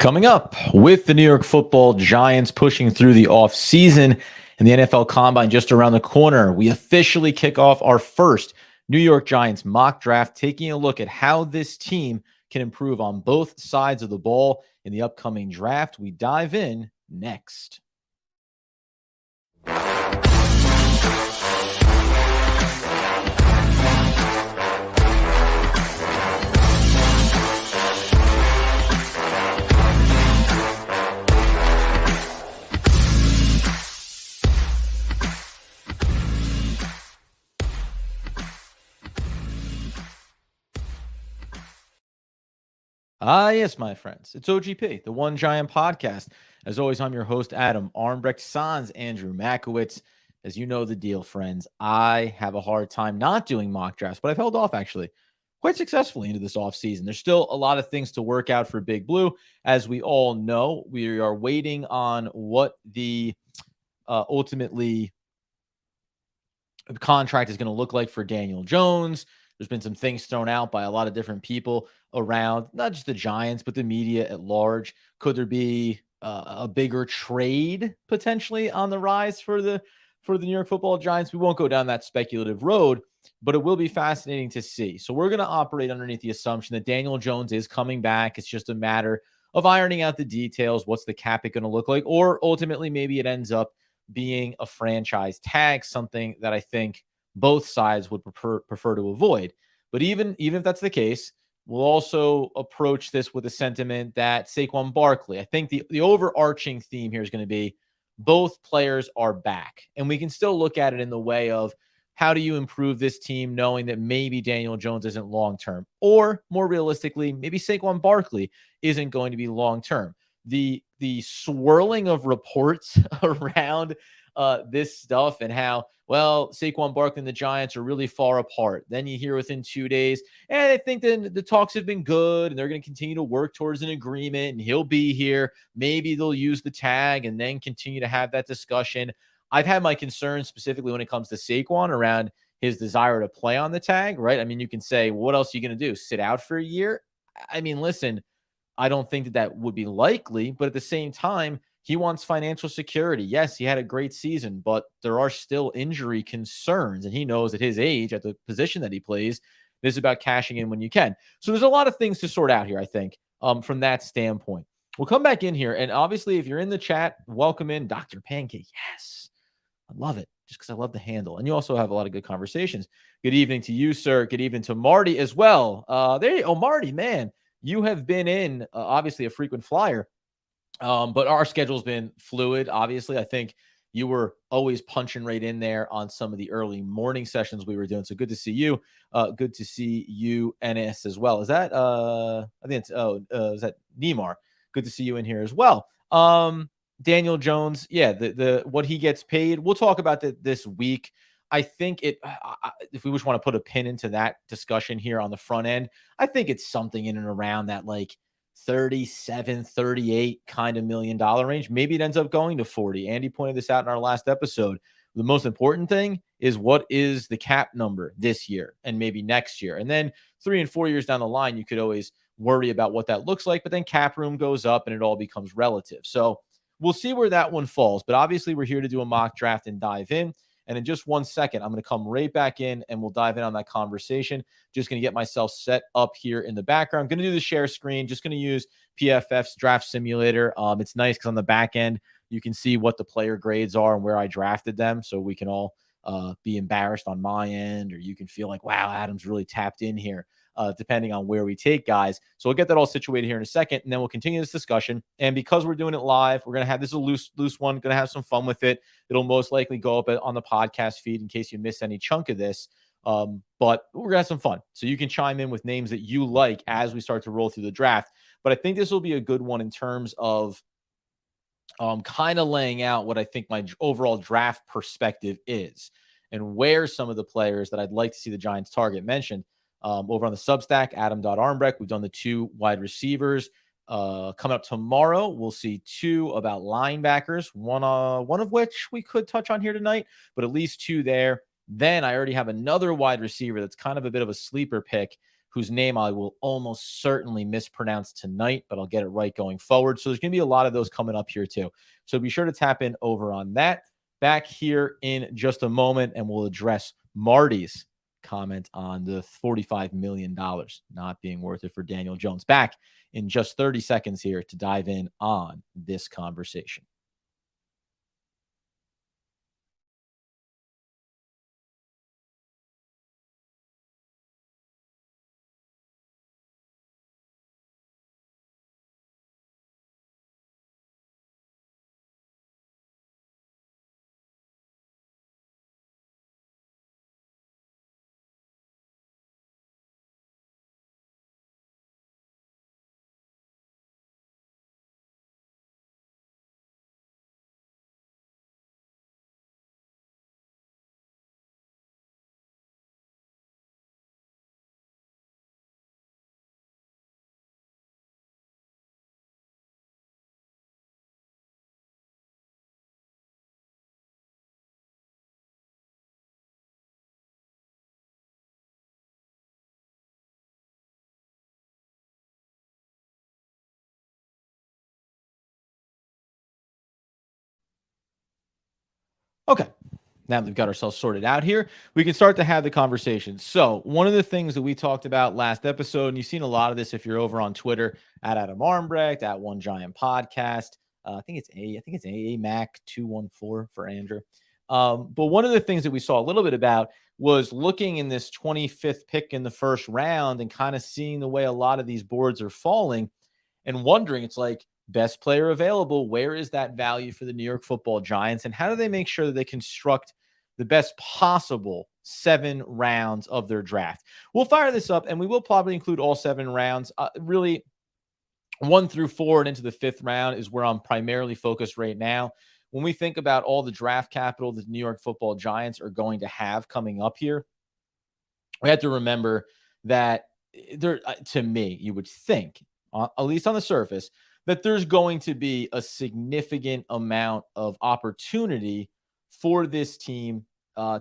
Coming up, with the New York Football Giants pushing through the offseason and the NFL Combine just around the corner, we officially kick off our first New York Giants mock draft, taking a look at how this team can improve on both sides of the ball in the upcoming draft. We dive in next. Yes, my friends. It's OGP, the One Giant Podcast. As always, I'm your host, Adam Armbrecht, sans Andrew Makowitz. As you know the deal, friends, I have a hard time not doing mock drafts, but I've held off actually quite successfully into this offseason. There's still a lot of things to work out for Big Blue. As we all know, we are waiting on what the ultimately the contract is going to look like for Daniel Jones. There's been some things thrown out by a lot of different people around, not just the Giants, but the media at large. Could there be a bigger trade potentially on the rise for the New York Football Giants? We won't go down that speculative road, but it will be fascinating to see. So we're going to operate underneath the assumption that Daniel Jones is coming back. It's just a matter of ironing out the details. What's the cap it going to look like? Or ultimately, maybe it ends up being a franchise tag, something that I think both sides would prefer to avoid. But even if that's the case, we'll also approach this with a sentiment that Saquon Barkley, I think the overarching theme here is going to be both players are back. And we can still look at it in the way of how do you improve this team knowing that maybe Daniel Jones isn't long-term, or more realistically, maybe Saquon Barkley isn't going to be long-term. The swirling of reports around this stuff and how, well, Saquon Barkley and the Giants are really far apart. Then you hear within 2 days, and I think then the talks have been good and they're going to continue to work towards an agreement and he'll be here. Maybe they'll use the tag and then continue to have that discussion. I've had my concerns specifically when it comes to Saquon around his desire to play on the tag, right? I mean, you can say, well, what else are you going to do? Sit out for a year? I mean, listen, I don't think that would be likely, but at the same time, he wants financial security. Yes, he had a great season, but there are still injury concerns, and he knows at his age, at the position that he plays, this is about cashing in when you can. So there's a lot of things to sort out here, I think, from that standpoint. We'll come back in here, and obviously, if you're in the chat, welcome in Dr. Pancake. Yes, I love it, just because I love the handle. And you also have a lot of good conversations. Good evening to you, sir. Good evening to Marty as well. Marty, man. You have been in, obviously, a frequent flyer, but our schedule's been fluid, obviously. I think you were always punching right in there on some of the early morning sessions we were doing. So good to see you. Good to see you, NS, as well. Is that, I think it's, is that Neymar? Good to see you in here as well. Daniel Jones, yeah, the what he gets paid, we'll talk about that this week. I think if we just want to put a pin into that discussion here on the front end, I think it's something in and around that like 37, 38 kind of $1 million range. Maybe it ends up going to 40. Andy pointed this out in our last episode. The most important thing is what is the cap number this year and maybe next year. And then 3 and 4 years down the line, you could always worry about what that looks like, but then cap room goes up and it all becomes relative. So we'll see where that one falls. But obviously we're here to do a mock draft and dive in. And in just 1 second, I'm going to come right back in and we'll dive in on that conversation. Just going to get myself set up here in the background. I'm going to do the share screen. Just going to use PFF's draft simulator. It's nice because on the back end, you can see what the player grades are and where I drafted them. So we can all be embarrassed on my end, or you can feel like, wow, Adam's really tapped in here. Depending on where we take guys. So we'll get that all situated here in a second, and then we'll continue this discussion. And because we're doing it live, we're going to have this a loose one, going to have some fun with it. It'll most likely go up on the podcast feed in case you miss any chunk of this. But we're going to have some fun. So you can chime in with names that you like as we start to roll through the draft. But I think this will be a good one in terms of kind of laying out what I think my overall draft perspective is and where some of the players that I'd like to see the Giants target mentioned. Over on the Substack, Adam.Armbrecht, we've done the 2 wide receivers. Coming up tomorrow, we'll see 2 about linebackers, one of which we could touch on here tonight, but at least 2 there. Then I already have another wide receiver that's kind of a bit of a sleeper pick whose name I will almost certainly mispronounce tonight, but I'll get it right going forward. So there's going to be a lot of those coming up here too. So be sure to tap in over on that. Back here in just a moment, and we'll address Marty's comment on the $45 million not being worth it for Daniel Jones. Back in just 30 seconds here to dive in on this conversation. Okay. Now that we've got ourselves sorted out here, we can start to have the conversation. So, one of the things that we talked about last episode, and you've seen a lot of this if you're over on Twitter at Adam Armbrecht, at One Giant Podcast. I think it's AA Mac 214 for Andrew. But one of the things that we saw a little bit about was looking in this 25th pick in the first round and kind of seeing the way a lot of these boards are falling and wondering, it's like, best player available, where is that value for the New York Football Giants, and how do they make sure that they construct the best possible 7 rounds of their draft? We'll fire this up, and we will probably include all 7 rounds. Really, 1 through 4 and into the 5th round is where I'm primarily focused right now. When we think about all the draft capital that the New York Football Giants are going to have coming up here, we have to remember that there, to me, you would think, at least on the surface, that there's going to be a significant amount of opportunity for this team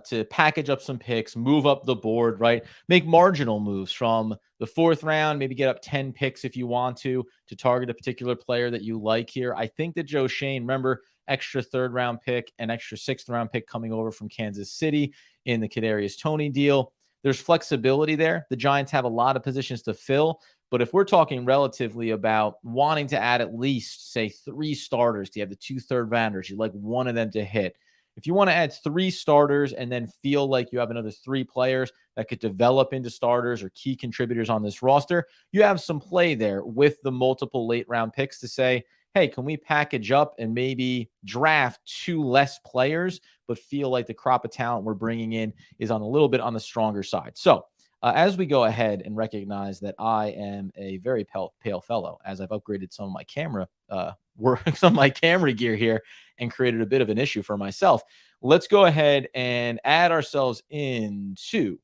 to package up some picks, move up the board, right? Make marginal moves from the 4th round, maybe get up 10 picks if you want to target a particular player that you like here. I think that Joe Schoen, remember, extra 3rd round pick and extra 6th round pick coming over from Kansas City in the Kadarius Toney deal. There's flexibility there. The Giants have a lot of positions to fill. But if we're talking relatively about wanting to add at least, say, 3 starters, you have the 2 third-rounders, you'd like one of them to hit. If you want to add 3 starters and then feel like you have another 3 players that could develop into starters or key contributors on this roster, you have some play there with the multiple late-round picks to say, hey, can we package up and maybe draft 2 less players, but feel like the crop of talent we're bringing in is on a little bit on the stronger side? So as we go ahead and recognize that I am a very pale fellow, as I've upgraded some of my camera some of my camera gear here and created a bit of an issue for myself, let's go ahead and add ourselves into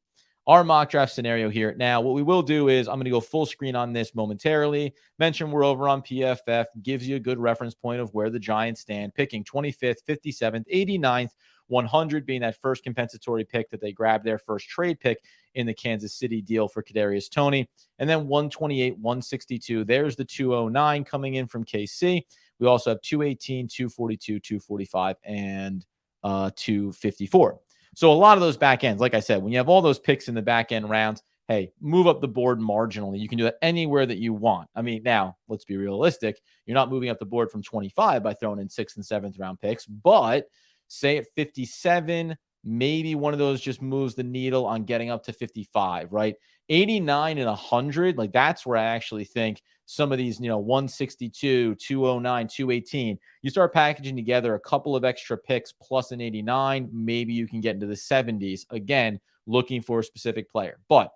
our mock draft scenario here. Now, what we will do is I'm going to go full screen on this momentarily. Mention we're over on PFF, gives you a good reference point of where the Giants stand, picking 25th, 57th, 89th, 100 being that first compensatory pick that they grabbed, their first trade pick in the Kansas City deal for Kadarius Toney. And then 128, 162. There's the 209 coming in from KC. We also have 218, 242, 245, and 254. So a lot of those back ends, like I said, when you have all those picks in the back end rounds, hey, move up the board marginally. You can do that anywhere that you want. I mean, now let's be realistic. You're not moving up the board from 25 by throwing in 6th and 7th round picks, but say at 57, maybe one of those just moves the needle on getting up to 55, right? 89 and 100, like that's where I actually think some of these, 162, 209, 218, you start packaging together a couple of extra picks plus an 89, maybe you can get into the 70s. Again, looking for a specific player. But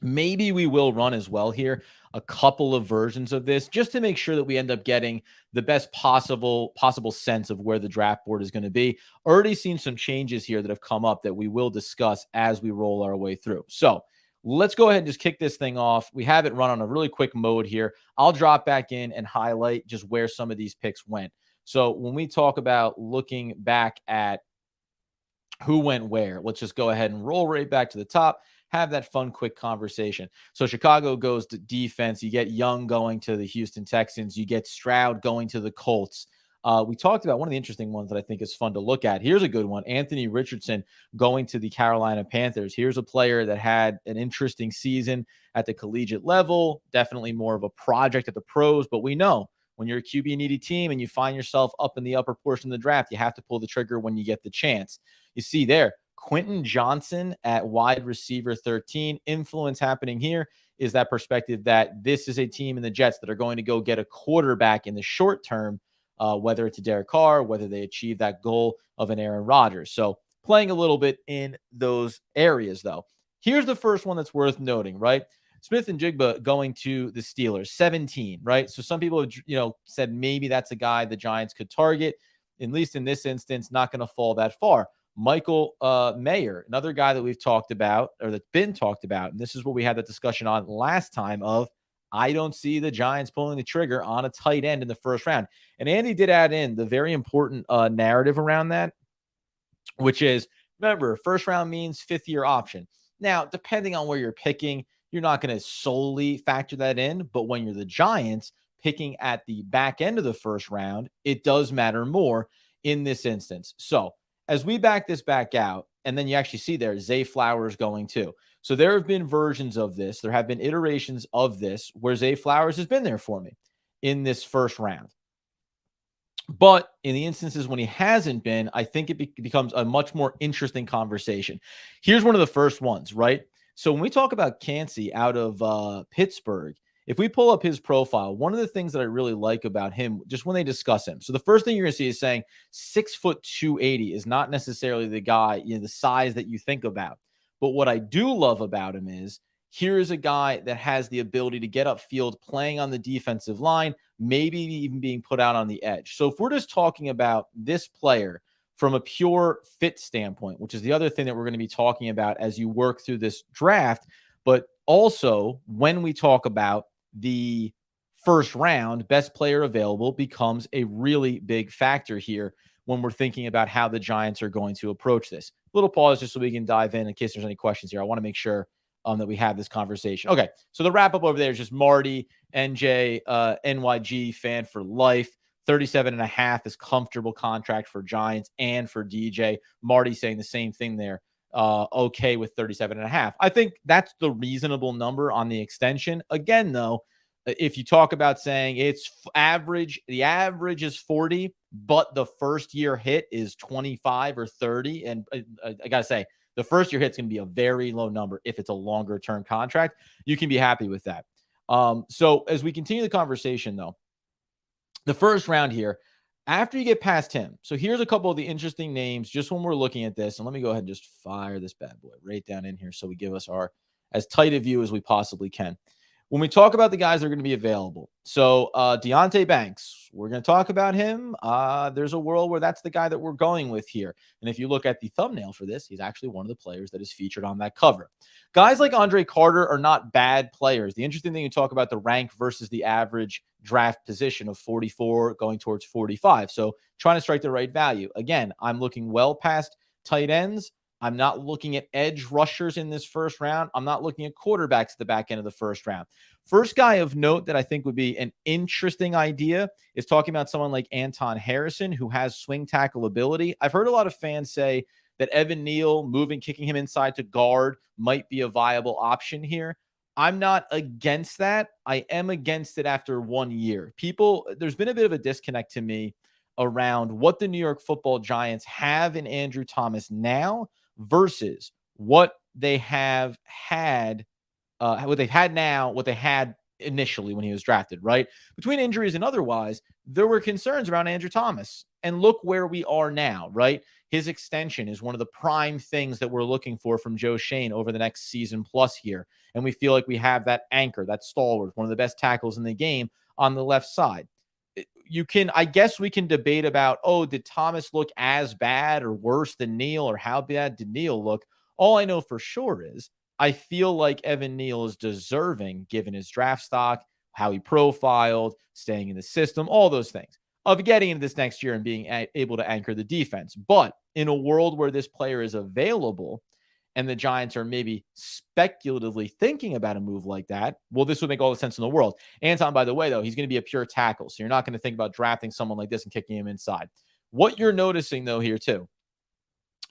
maybe we will run as well here a couple of versions of this just to make sure that we end up getting the best possible sense of where the draft board is going to be. Already seen some changes here that have come up that we will discuss as we roll our way through. So let's go ahead and just kick this thing off. We have it run on a really quick mode here. I'll drop back in and highlight just where some of these picks went. So when we talk about looking back at who went where, let's just go ahead and roll right back to the top. have that fun, quick conversation. So Chicago goes to defense. You get Young going to the Houston Texans. You get Stroud going to the Colts. We talked about one of the interesting ones that I think is fun to look at. Here's a good one. Anthony Richardson going to the Carolina Panthers. Here's a player that had an interesting season at the collegiate level, definitely more of a project at the pros, but we know when you're a QB needy team and you find yourself up in the upper portion of the draft, you have to pull the trigger when you get the chance. You see there, Quentin Johnson at wide receiver 13. Influence happening here is that perspective that this is a team in the Jets that are going to go get a quarterback in the short term, whether it's a Derek Carr, whether they achieve that goal of an Aaron Rodgers. So playing a little bit in those areas, though. Here's the first one that's worth noting, right? Smith and Jigba going to the Steelers, 17, right? So some people have, said maybe that's a guy the Giants could target. At least in this instance, not going to fall that far. Michael Mayer, another guy that we've talked about or that's been talked about. And this is what we had that discussion on last time of I don't see the Giants pulling the trigger on a tight end in the first round. And Andy did add in the very important narrative around that, which is, remember, first round means fifth-year option. Now, depending on where you're picking, you're not going to solely factor that in. But when you're the Giants picking at the back end of the first round, it does matter more in this instance. So as we back this back out, and then you actually see there, Zay Flowers going too. So there have been versions of this. There have been iterations of this where Zay Flowers has been there for me in this first round. But in the instances when he hasn't been, I think it becomes a much more interesting conversation. Here's one of the first ones, right? So when we talk about Kancey out of Pittsburgh, if we pull up his profile, one of the things that I really like about him, just when they discuss him, so the first thing you're going to see is saying 6'2", 280 is not necessarily the guy, the size that you think about. But what I do love about him is here is a guy that has the ability to get upfield, playing on the defensive line, maybe even being put out on the edge. So if we're just talking about this player from a pure fit standpoint, which is the other thing that we're going to be talking about as you work through this draft, but also when we talk about the first round, best player available becomes a really big factor here when we're thinking about how the Giants are going to approach this. Little pause just so we can dive in case there's any questions here. I want to make sure that we have this conversation. Okay, so the wrap up over there is just Marty, NJ, NYG fan for life. 37.5 is comfortable contract for Giants and for DJ. Marty saying the same thing there. Okay with 37.5. I think that's the reasonable number on the extension. Again, though, if you talk about saying it's average, the average is 40, but the first year hit is 25 or 30. And I got to say, the first year hit's going to be a very low number if it's a longer term contract. You can be happy with that. So as we continue the conversation, though, the first round here, after you get past him, so here's a couple of the interesting names just when we're looking at this. And let me go ahead and just fire this bad boy right down in here so we give us our as tight a view as we possibly can. When we talk about the guys that are going to be available, so Deonte Banks, we're going to talk about him. There's a world where that's the guy that we're going with here. And if you look at the thumbnail for this, he's actually one of the players that is featured on that cover. Guys like Andre Carter are not bad players. The interesting thing you talk about the rank versus the average draft position of 44 going towards 45. So trying to strike the right value. Again, I'm looking well past tight ends. I'm not looking at edge rushers in this first round. I'm not looking at quarterbacks at the back end of the first round. First guy of note that I think would be an interesting idea is talking about someone like Anton Harrison, who has swing tackle ability. I've heard a lot of fans say that Evan Neal kicking him inside to guard might be a viable option here. I'm not against that. I am against it after 1 year. There's been a bit of a disconnect to me around what the New York Football Giants have in Andrew Thomas now versus what they have had, what they've had now, what they had initially when he was drafted, right? Between injuries and otherwise, there were concerns around Andrew Thomas. And look where we are now, right? His extension is one of the prime things that we're looking for from Joe Shane over the next season plus here. And we feel like we have that anchor, that stalwart, one of the best tackles in the game on the left side. I guess we can debate about, did Thomas look as bad or worse than Neal, or how bad did Neal look? All I know for sure is I feel like Evan Neal is deserving, given his draft stock, how he profiled, staying in the system, all those things, of getting into this next year and being able to anchor the defense. But in a world where this player is available and the Giants are maybe speculatively thinking about a move like that, well, this would make all the sense in the world. Anton, by the way, though, he's going to be a pure tackle. So you're not going to think about drafting someone like this and kicking him inside. What you're noticing, though, here, too,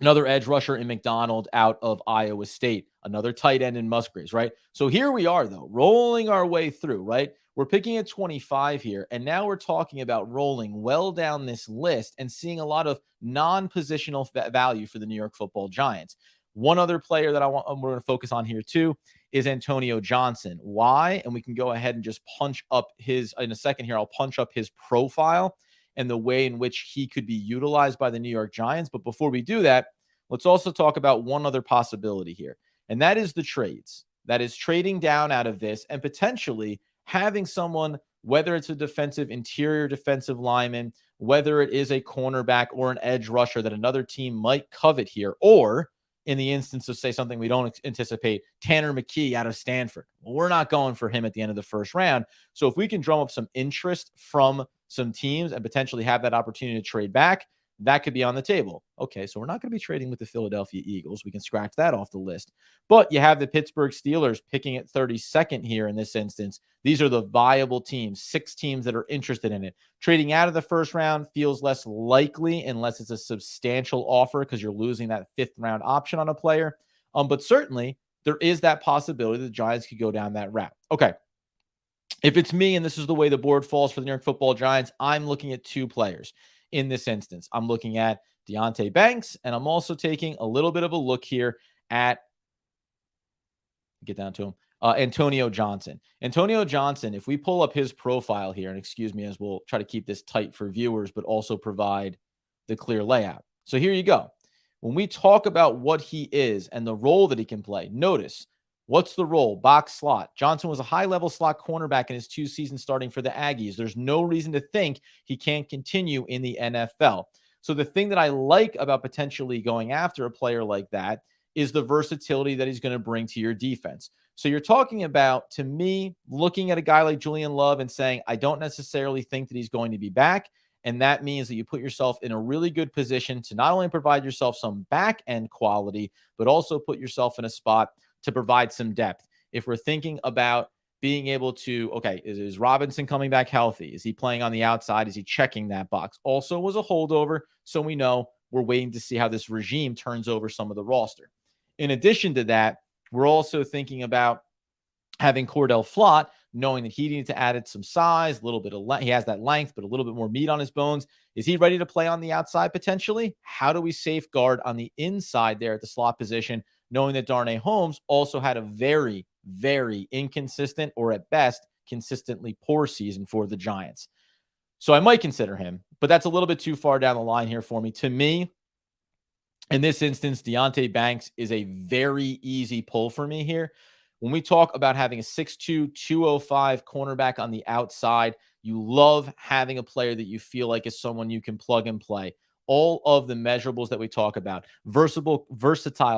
another edge rusher in McDonald out of Iowa State, another tight end in Musgraves, right? So here we are, though, rolling our way through, right? We're picking at 25 here, and now we're talking about rolling well down this list and seeing a lot of non-positional value for the New York Football Giants. One other player that we're going to focus on here, too, is Antonio Johnson. Why? And we can go ahead and just punch up his, in a second here, I'll punch up his profile and the way in which he could be utilized by the New York Giants. But before we do that, let's also talk about one other possibility here, and that is the trades. That is trading down out of this and potentially having someone, whether it's a defensive, interior defensive lineman, whether it is a cornerback or an edge rusher that another team might covet here, or in the instance of, say, something we don't anticipate, Tanner McKee out of Stanford. Well, we're not going for him at the end of the first round. So if we can drum up some interest from some teams and potentially have that opportunity to trade back, that could be on the table. Okay, so we're not going to be trading with the Philadelphia Eagles. We can scratch that off the list. But you have the Pittsburgh Steelers picking at 32nd here in this instance. These are the viable teams, 6 teams that are interested in it. Trading out of the first round feels less likely unless it's a substantial offer because you're losing that 5th round option on a player. But certainly there is that possibility the Giants could go down that route. Okay. If it's me and this is the way the board falls for the New York Football Giants, I'm looking at 2 players. In this instance, I'm looking at Deonte Banks, and I'm also taking a little bit of a look here at, get down to him, Antonio Johnson. Antonio Johnson, if we pull up his profile here, and excuse me as we'll try to keep this tight for viewers, but also provide the clear layout. So here you go. When we talk about what he is and the role that he can play, notice, what's the role? Box slot. Johnson was a high-level slot cornerback in his 2 seasons starting for the Aggies. There's no reason to think he can't continue in the NFL. So the thing that I like about potentially going after a player like that is the versatility that he's going to bring to your defense. So you're talking about, to me, looking at a guy like Julian Love and saying, I don't necessarily think that he's going to be back. And that means that you put yourself in a really good position to not only provide yourself some back-end quality, but also put yourself in a spot to provide some depth. If we're thinking about being able to, okay, is Robinson coming back healthy? Is he playing on the outside? Is he checking that box? Also was a holdover, so we know we're waiting to see how this regime turns over some of the roster. In addition to that, we're also thinking about having Cordell Flott, knowing that he needs to add some size, a little bit of he has that length, but a little bit more meat on his bones. Is he ready to play on the outside potentially? How do we safeguard on the inside there at the slot position, knowing that Darnay Holmes also had a very, very inconsistent, or at best, consistently poor season for the Giants? So I might consider him, but that's a little bit too far down the line here for me. To me, in this instance, Deonte Banks is a very easy pull for me here. When we talk about having a 6'2", 205 cornerback on the outside, you love having a player that you feel like is someone you can plug and play. All of the measurables that we talk about, versatile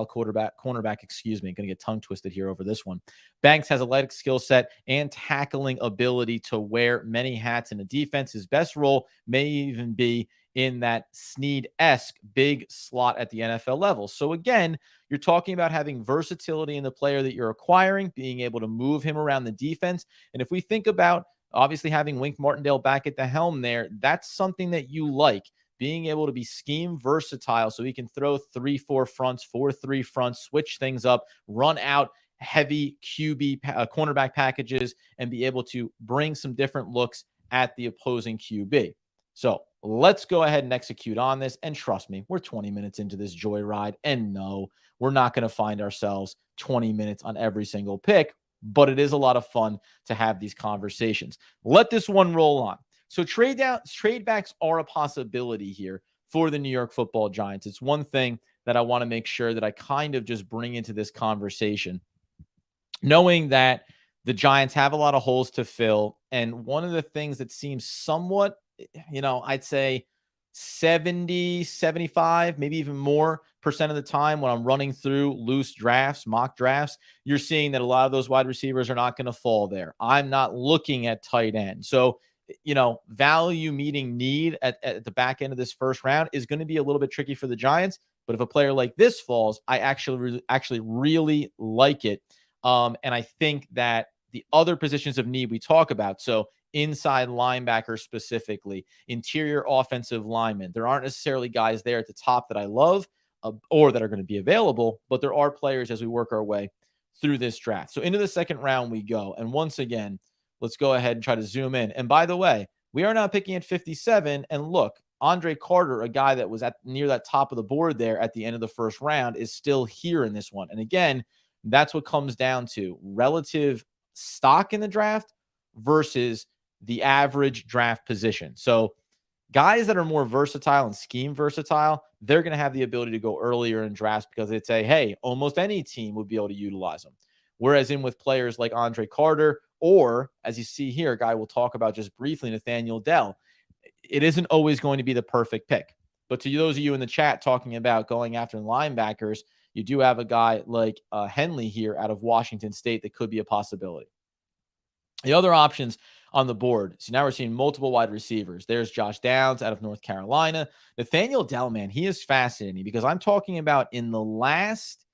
cornerback, excuse me, going to get tongue twisted here over this one. Banks has athletic skill set and tackling ability to wear many hats in a defense. His best role may even be in that Snead-esque big slot at the NFL level. So again, you're talking about having versatility in the player that you're acquiring, being able to move him around the defense. And if we think about obviously having Wink Martindale back at the helm there, that's something that you like, being able to be scheme versatile so he can throw 3-4 fronts, 4-3 fronts, switch things up, run out heavy QB cornerback packages, and be able to bring some different looks at the opposing QB. So let's go ahead and execute on this. And trust me, we're 20 minutes into this joyride. And no, we're not going to find ourselves 20 minutes on every single pick, but it is a lot of fun to have these conversations. Let this one roll on. So trade backs are a possibility here for the New York Football Giants. It's one thing that I want to make sure that I kind of just bring into this conversation, knowing that the Giants have a lot of holes to fill. And one of the things that seems somewhat, I'd say 70, 75, maybe even more % of the time when I'm running through loose drafts, mock drafts, you're seeing that a lot of those wide receivers are not going to fall there. I'm not looking at tight end. So, value meeting need at the back end of this first round is going to be a little bit tricky for the Giants. But if a player like this falls, I actually really like it. And I think that the other positions of need we talk about, so inside linebacker specifically, interior offensive linemen, there aren't necessarily guys there at the top that I love or that are going to be available, but there are players as we work our way through this draft. So into the second round we go. And once again, let's go ahead and try to zoom in. And by the way, we are now picking at 57. And look, Andre Carter, a guy that was at near that top of the board there at the end of the first round, is still here in this one. And again, that's what comes down to relative stock in the draft versus the average draft position. So guys that are more versatile and scheme versatile, they're going to have the ability to go earlier in drafts because they'd say, hey, almost any team would be able to utilize them. Whereas in with players like Andre Carter, or as you see here, a guy we'll talk about just briefly, Nathaniel Dell, it isn't always going to be the perfect pick. But to those of you in the chat talking about going after linebackers, you do have a guy like Henley here out of Washington State that could be a possibility. The other options on the board. So now we're seeing multiple wide receivers. There's Josh Downs out of North Carolina. Nathaniel Dell, man, he is fascinating because I'm talking about in the last,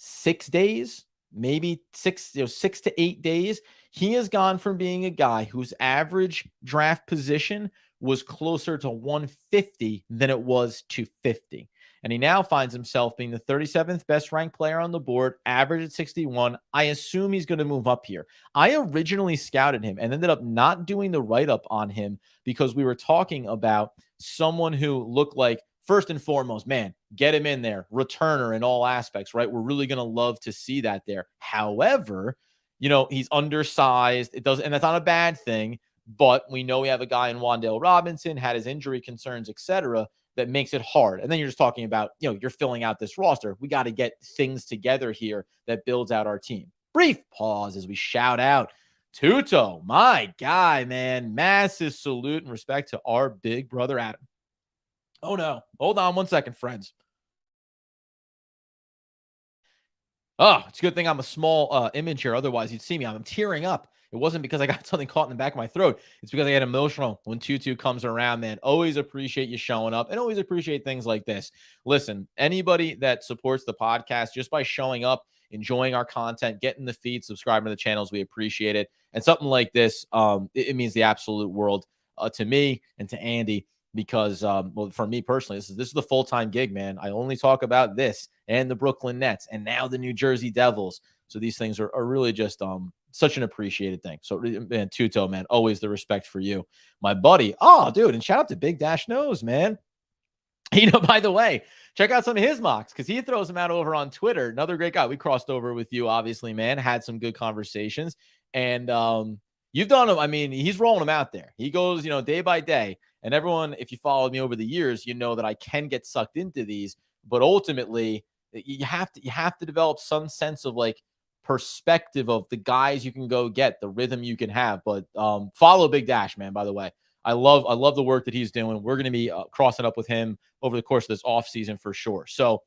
6 days, maybe 6 to 8 days, he has gone from being a guy whose average draft position was closer to 150 than it was to 50. And he now finds himself being the 37th best ranked player on the board, average at 61. I assume he's going to move up here. I originally scouted him and ended up not doing the write-up on him because we were talking about someone who looked like, first and foremost, man, get him in there, returner in all aspects, right? We're really going to love to see that there. However, he's undersized. It doesn't, and that's not a bad thing, but we know we have a guy in Wan'Dale Robinson, had his injury concerns, etc., that makes it hard. And then you're just talking about, you're filling out this roster. We got to get things together here that builds out our team. Brief pause as we shout out Tuto, my guy, man. Massive salute and respect to our big brother, Adam. Oh, no. Hold on 1 second, friends. Oh, it's a good thing I'm a small image here. Otherwise, you'd see me. I'm tearing up. It wasn't because I got something caught in the back of my throat. It's because I get emotional when Tutu comes around, man. Always appreciate you showing up and always appreciate things like this. Listen, anybody that supports the podcast just by showing up, enjoying our content, getting the feed, subscribing to the channels, we appreciate it. And something like this, it means the absolute world to me and to Andy. Because, for me personally, this is the full-time gig, man. I only talk about this and the Brooklyn Nets and now the New Jersey Devils. So these things are really just such an appreciated thing. So, man, Tuto, man, always the respect for you, my buddy. Oh, dude, and shout out to Big Dash Nose, man. By the way, check out some of his mocks because he throws them out over on Twitter. Another great guy. We crossed over with you, obviously, man. Had some good conversations. And you've done them. I mean, he's rolling them out there. He goes, day by day. And everyone, if you followed me over the years, you know that I can get sucked into these. But ultimately, you have to develop some sense of like perspective of the guys you can go get, the rhythm you can have. But follow Big Dash, man, by the way. I love the work that he's doing. We're going to be crossing up with him over the course of this offseason for sure. So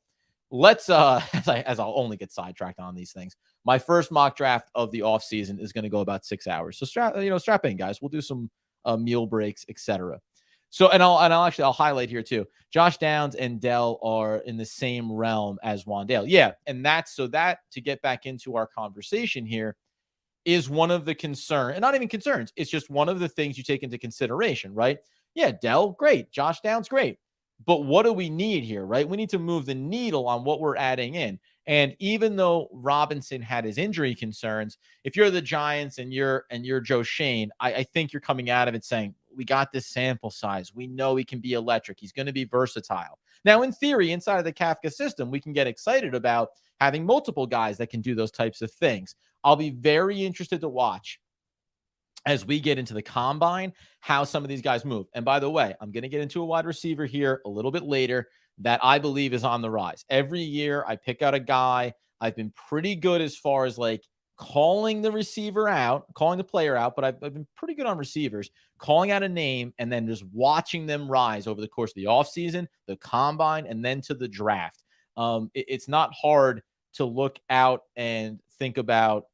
let's, as I'll only get sidetracked on these things, my first mock draft of the offseason is going to go about 6 hours. So strap in, guys. We'll do some meal breaks, etc. So, I'll highlight here too. Josh Downs and Dell are in the same realm as Wan'Dale. Yeah. And that to get back into our conversation here is one of the and not even concerns. It's just one of the things you take into consideration, right? Yeah. Dell, great. Josh Downs, great. But what do we need here, right? We need to move the needle on what we're adding in. And even though Robinson had his injury concerns, if you're the Giants and you're Joe Shane, I think you're coming out of it saying, we got this sample size. We know he can be electric. He's going to be versatile. Now, in theory, inside of the Kafka system, we can get excited about having multiple guys that can do those types of things. I'll be very interested to watch as we get into the combine, how some of these guys move. And by the way, I'm going to get into a wide receiver here a little bit later that I believe is on the rise. Every year I pick out a guy. I've been pretty good as far as like calling the receiver out, calling the player out, but I've been pretty good on receivers, calling out a name and then just watching them rise over the course of the offseason, the combine, and then to the draft. It's not hard to look out and think about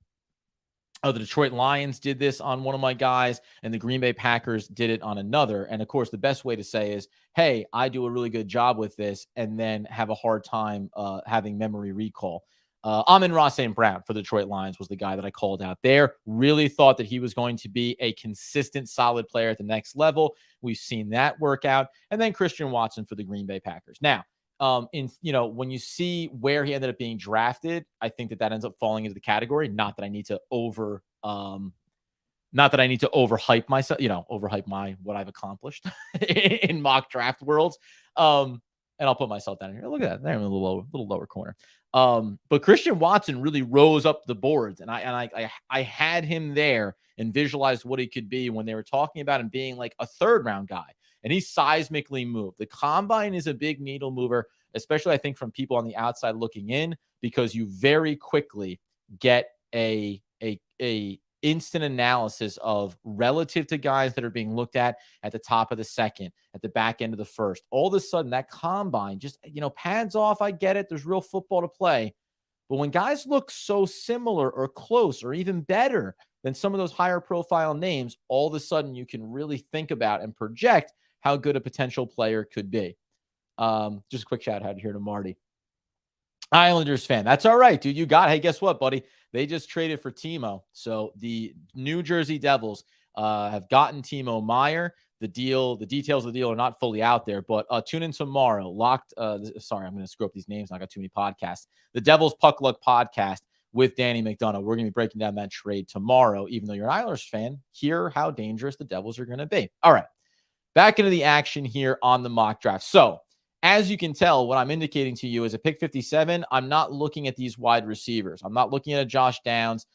The Detroit Lions did this on one of my guys, and the Green Bay Packers did it on another. And of course, the best way to say is, hey, I do a really good job with this, and then have a hard time having memory recall. Amon-Ra St. Brown for the Detroit Lions was the guy that I called out there. Really thought that he was going to be a consistent, solid player at the next level. We've seen that work out. And then Christian Watson for the Green Bay Packers. Now, when you see where he ended up being drafted, I think that ends up falling into the category. Not that I need to overhype myself, overhype what I've accomplished in mock draft worlds. And I'll put myself down here. Look at that. There in the little lower corner. But Christian Watson really rose up the boards, and I had him there and visualized what he could be when they were talking about him being like a third round guy. And he seismically moved. The combine is a big needle mover, especially I think from people on the outside looking in, because you very quickly get a instant analysis of relative to guys that are being looked at the top of the second, at the back end of the first. All of a sudden, that combine just, pads off. I get it. There's real football to play. But when guys look so similar or close or even better than some of those higher profile names, all of a sudden you can really think about and project how good a potential player could be. Just a quick shout out here to Marty. Islanders fan. That's all right, dude. You got it. Hey, guess what, buddy? They just traded for Timo. So the New Jersey Devils have gotten Timo Meyer. The details of the deal are not fully out there, but tune in tomorrow. Sorry, I'm going to screw up these names. I got too many podcasts. The Devils Puck Luck podcast with Danny McDonough. We're going to be breaking down that trade tomorrow. Even though you're an Islanders fan, hear how dangerous the Devils are going to be. All right, back into the action here on the mock draft. So, as you can tell, what I'm indicating to you is a pick 57. I'm not looking at these wide receivers. I'm not looking at a Josh Downs.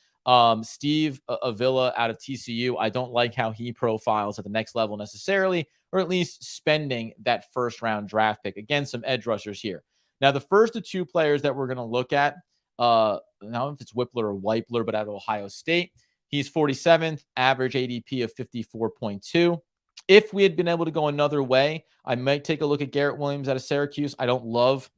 Steve Avila out of TCU. I don't like how he profiles at the next level necessarily, or at least spending that first round draft pick. Again, some edge rushers here. Now, the first of two players that we're going to look at, now if it's Whippler or Weipler, but out of Ohio State, he's 47th, average ADP of 54.2. If we had been able to go another way, I might take a look at Garrett Williams out of Syracuse. I don't love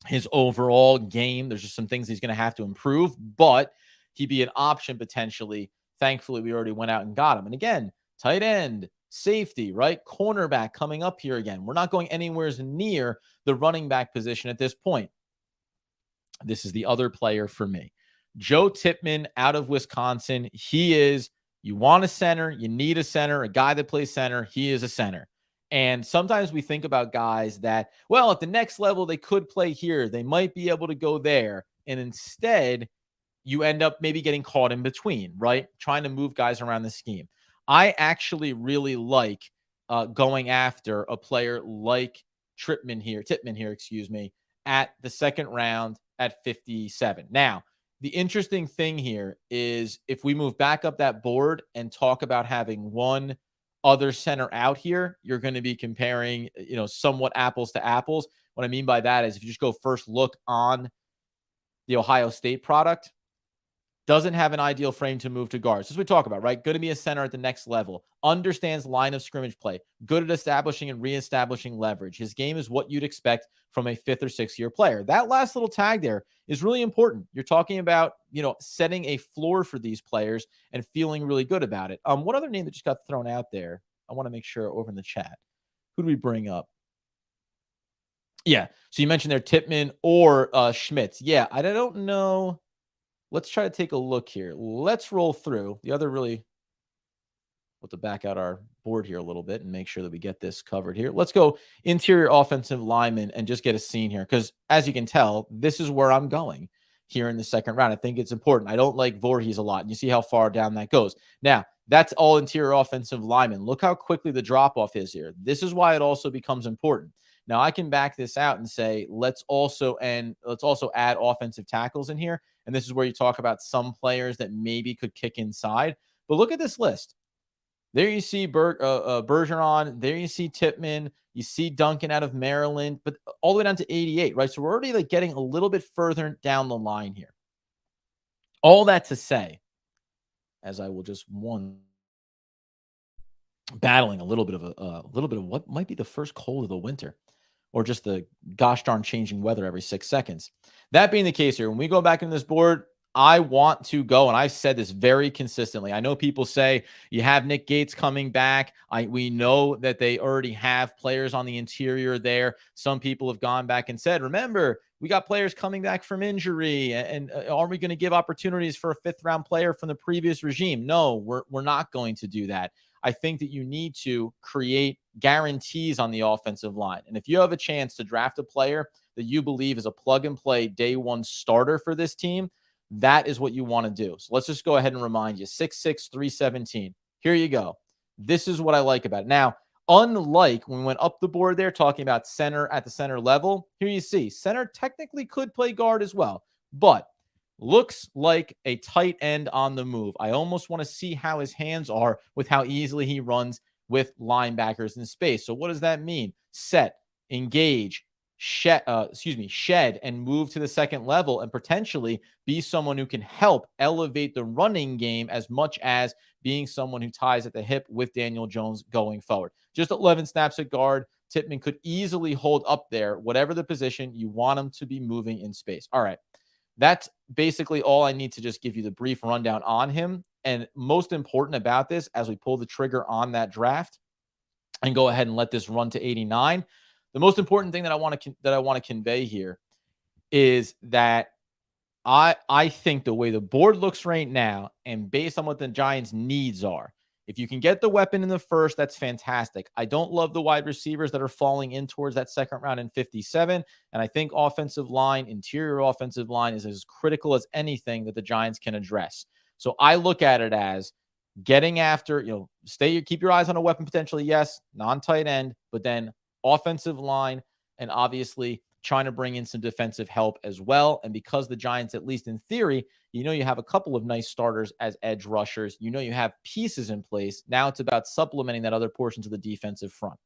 his overall game. There's just some things he's going to have to improve, but he'd be an option potentially. Thankfully, we already went out and got him. And again, tight end, safety, right? Cornerback coming up here again. We're not going anywhere near the running back position at this point. This is the other player for me. Joe Tippmann out of Wisconsin. You want a center, you need a center, a guy that plays center. He is a center. And sometimes we think about guys that, well, at the next level, they could play here. They might be able to go there. And instead, you end up maybe getting caught in between, right? Trying to move guys around the scheme. I actually really like going after a player like Tippmann here, at the second round at 57. Now, the interesting thing here is if we move back up that board and talk about having one other center out here, you're going to be comparing, somewhat apples to apples. What I mean by that is if you just go first look on the Ohio State product, doesn't have an ideal frame to move to guards. This is what we talk about, right? Going to be a center at the next level. Understands line of scrimmage play. Good at establishing and reestablishing leverage. His game is what you'd expect from a 5th or 6th year player. That last little tag there is really important. You're talking about, setting a floor for these players and feeling really good about it. What other name that just got thrown out there? I want to make sure over in the chat. Who do we bring up? Yeah. So you mentioned there Tippmann or Schmitz. Yeah. I don't know. Let's try to take a look here. Let's roll through the other really. We'll have to back out our board here a little bit and make sure that we get this covered here. Let's go interior offensive lineman and just get a scene here. Because as you can tell, this is where I'm going here in the second round. I think it's important. I don't like Voorhees a lot. And you see how far down that goes. Now, that's all interior offensive lineman. Look how quickly the drop-off is here. This is why it also becomes important. Now, I can back this out and say, let's also add offensive tackles in here. And this is where you talk about some players that maybe could kick inside. But look at this list. There you see Bergeron. There you see Tippmann. You see Duncan out of Maryland. But all the way down to 88, right? So we're already getting a little bit further down the line here. All that to say, as I will just battling a little bit of what might be the first cold of the winter, or just the gosh darn changing weather every 6 seconds. That being the case here, when we go back in this board, I want to go, and I've said this very consistently. I know people say you have Nick Gates coming back. We know that they already have players on the interior there. Some people have gone back and said, remember, we got players coming back from injury, and are we going to give opportunities for a fifth-round player from the previous regime? No, we're not going to do that. I think that you need to create guarantees on the offensive line. And if you have a chance to draft a player that you believe is a plug-and-play day one starter for this team, that is what you want to do. So let's just go ahead and remind you, 6'6", 317. Here you go. This is what I like about it. Now, unlike when we went up the board there talking about center at the center level, here you see center technically could play guard as well, but looks like a tight end on the move. I almost want to see how his hands are with how easily he runs with linebackers in space. So what does that mean? Set, engage, shed and move to the second level and potentially be someone who can help elevate the running game as much as being someone who ties at the hip with Daniel Jones going forward. Just 11 snaps at guard. Tippmann could easily hold up there, whatever the position you want him to be moving in space. All right. That's basically all I need to just give you the brief rundown on him. And most important about this, as we pull the trigger on that draft and go ahead and let this run to 89, the most important thing that I want to convey here is that I think the way the board looks right now, and based on what the Giants' needs are, if you can get the weapon in the first, that's fantastic. I don't love the wide receivers that are falling in towards that second round in 57. And I think offensive line, interior offensive line is as critical as anything that the Giants can address. So I look at it as getting after, keep your eyes on a weapon potentially, yes, non-tight end, but then offensive line and obviously trying to bring in some defensive help as well. And because the Giants, at least in theory, you have a couple of nice starters as edge rushers, you have pieces in place. Now it's about supplementing that other portion to the defensive front.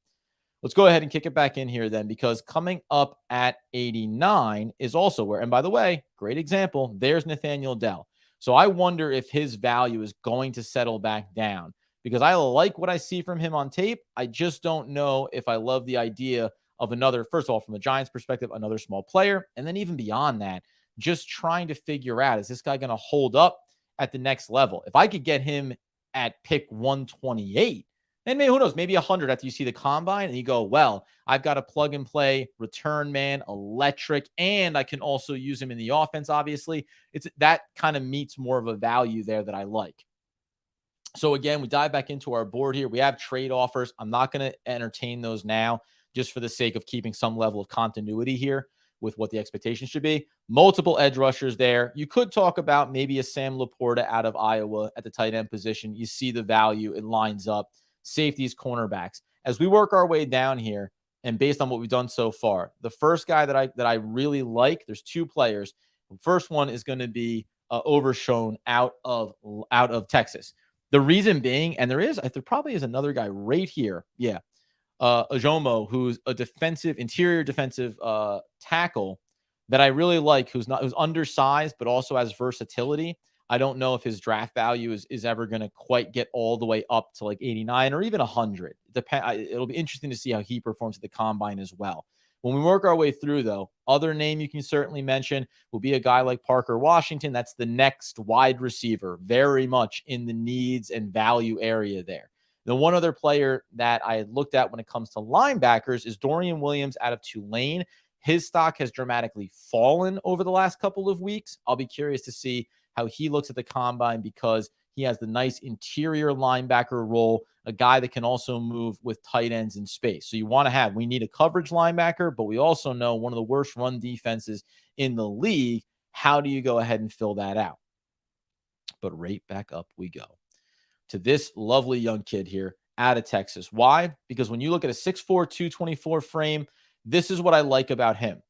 Let's go ahead and kick it back in here then, because coming up at 89 is also where, and by the way, great example, there's Nathaniel Dell. So I wonder if his value is going to settle back down, because I like what I see from him on tape. I just don't know if I love the idea of another, first of all, from the Giants' perspective, another small player. And then even beyond that, just trying to figure out, is this guy going to hold up at the next level? If I could get him at pick 128, and maybe, who knows, maybe 100 after you see the combine and you go, well, I've got a plug and play return man, electric, and I can also use him in the offense. Obviously, that kind of meets more of a value there that I like. So again, we dive back into our board here. We have trade offers. I'm not going to entertain those now, just for the sake of keeping some level of continuity here with what the expectation should be. Multiple edge rushers there. You could talk about maybe a Sam Laporta out of Iowa at the tight end position. You see the value. It lines up. Safeties, cornerbacks. As we work our way down here, and based on what we've done so far, the first guy that I really like, there's two players. The first one is going to be Overshown out of Texas. The reason being, and there probably is another guy right here. Yeah. Ajomo, who's a interior defensive tackle that I really like, who's undersized, but also has versatility. I don't know if his draft value is ever going to quite get all the way up to like 89 or even 100. It'll be interesting to see how he performs at the combine as well. When we work our way through, though, other name you can certainly mention will be a guy like Parker Washington. That's the next wide receiver, very much in the needs and value area there. The one other player that I had looked at when it comes to linebackers is Dorian Williams out of Tulane. His stock has dramatically fallen over the last couple of weeks. I'll be curious to see how he looks at the combine, because he has the nice interior linebacker role, a guy that can also move with tight ends in space. So we need a coverage linebacker, but we also know one of the worst run defenses in the league. How do you go ahead and fill that out? But right back up we go to this lovely young kid here out of Texas. Why? Because when you look at a 6'4", 224 frame, this is what I like about him.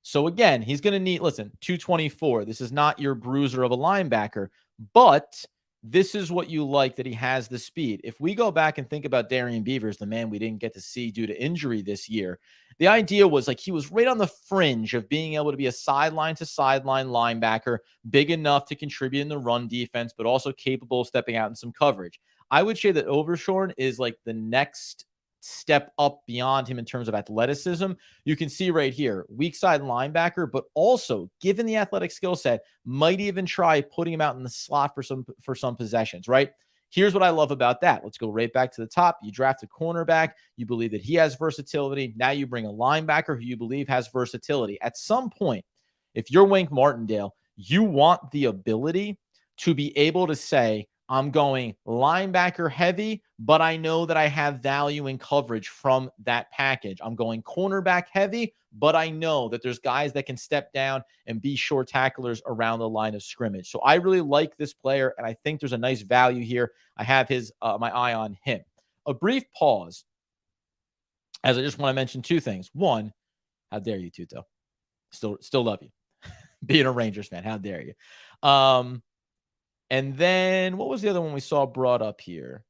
So again, he's going to need, 224. This is not your bruiser of a linebacker, but this is what you like, that he has the speed. If we go back and think about Darian Beavers, the man we didn't get to see due to injury this year, the idea was he was right on the fringe of being able to be a sideline to sideline linebacker, big enough to contribute in the run defense, but also capable of stepping out in some coverage. I would say that Overshorn is the next step up beyond him in terms of athleticism. You can see right here, weak side linebacker, but also given the athletic skill set, might even try putting him out in the slot for some possessions, right? Here's what I love about that. Let's go right back to the top. You draft a cornerback. You believe that he has versatility. Now you bring a linebacker who you believe has versatility. At some point, if you're Wink Martindale, you want the ability to be able to say, I'm going linebacker heavy, but I know that I have value in coverage from that package. I'm going cornerback heavy, but I know that there's guys that can step down and be short tacklers around the line of scrimmage. So I really like this player, and I think there's a nice value here. I have my eye on him. A brief pause, as I just want to mention two things. One, how dare you, Tuto? Still love you. Being a Rangers fan, how dare you? And then what was the other one we saw brought up here?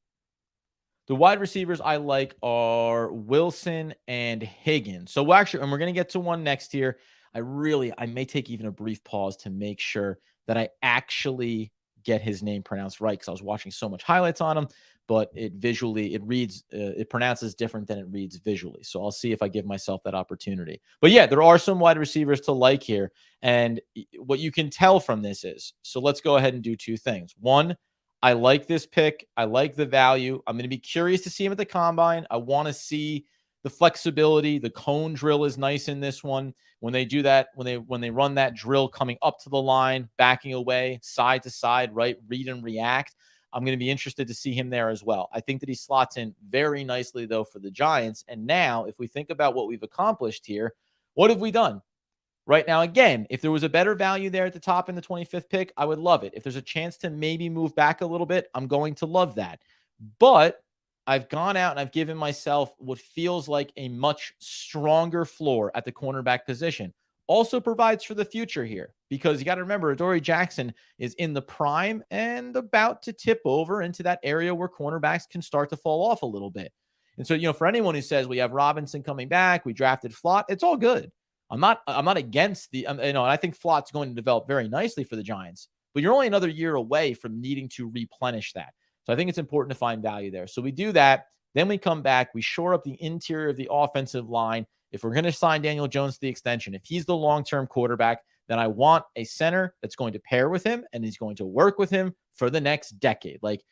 The wide receivers I like are Wilson and Higgins. So actually, and we're going to get to one next here. I may take even a brief pause to make sure that I actually get his name pronounced right, because I was watching so much highlights on him, but it pronounces different than it reads visually. So I'll see if I give myself that opportunity. But yeah, there are some wide receivers to like here. And what you can tell from this is, so let's go ahead and do two things. One, I like this pick. I like the value. I'm going to be curious to see him at the combine. I want to see the flexibility. The cone drill is nice in this one. When they do that, when they run that drill coming up to the line, backing away, side to side, right, read and react, I'm going to be interested to see him there as well. I think that he slots in very nicely, though, for the Giants. And now, if we think about what we've accomplished here, what have we done? Right now, again, if there was a better value there at the top in the 25th pick, I would love it. If there's a chance to maybe move back a little bit, I'm going to love that. But I've gone out and I've given myself what feels like a much stronger floor at the cornerback position. Also provides for the future here, because you got to remember, Adoree Jackson is in the prime and about to tip over into that area where cornerbacks can start to fall off a little bit. And so, for anyone who says we have Robinson coming back, we drafted Flott, it's all good. I'm not against and I think Flott's going to develop very nicely for the Giants, but you're only another year away from needing to replenish that. So I think it's important to find value there. So we do that. Then we come back. We shore up the interior of the offensive line. If we're going to sign Daniel Jones to the extension, if he's the long-term quarterback, then I want a center that's going to pair with him and he's going to work with him for the next decade. Like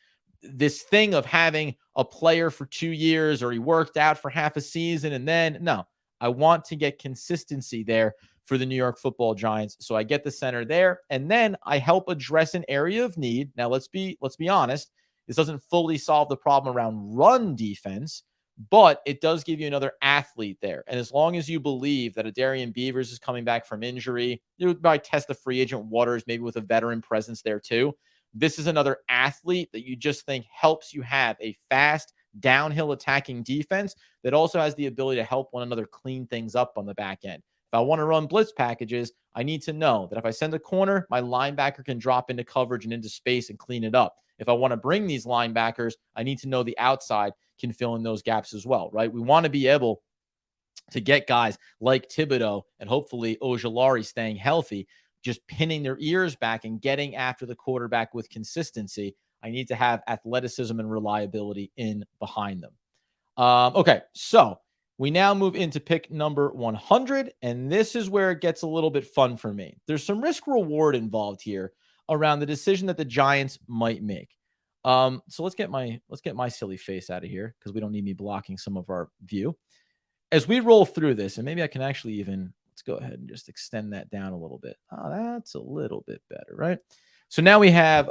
this thing of having a player for 2 years or he worked out for half a season and then, no, I want to get consistency there for the New York Football Giants. So I get the center there, and then I help address an area of need. Now, let's be honest. This doesn't fully solve the problem around run defense, but it does give you another athlete there. And as long as you believe that a Darian Beavers is coming back from injury, you might test the free agent waters, maybe with a veteran presence there too. This is another athlete that you just think helps you have a fast, downhill attacking defense that also has the ability to help one another clean things up on the back end. If I want to run blitz packages, I need to know that if I send a corner, my linebacker can drop into coverage and into space and clean it up. If I want to bring these linebackers, I need to know the outside can fill in those gaps as well, right? We want to be able to get guys like Thibodeau and hopefully Ojulari staying healthy, just pinning their ears back and getting after the quarterback with consistency. I need to have athleticism and reliability in behind them. Okay, so we now move into pick number 100, and this is where it gets a little bit fun for me. There's some risk reward involved here around the decision that the Giants might make. So let's get my silly face out of here because we don't need me blocking some of our view. As we roll through this, and maybe I can actually let's go ahead and just extend that down a little bit. Oh, that's a little bit better, right? So now we have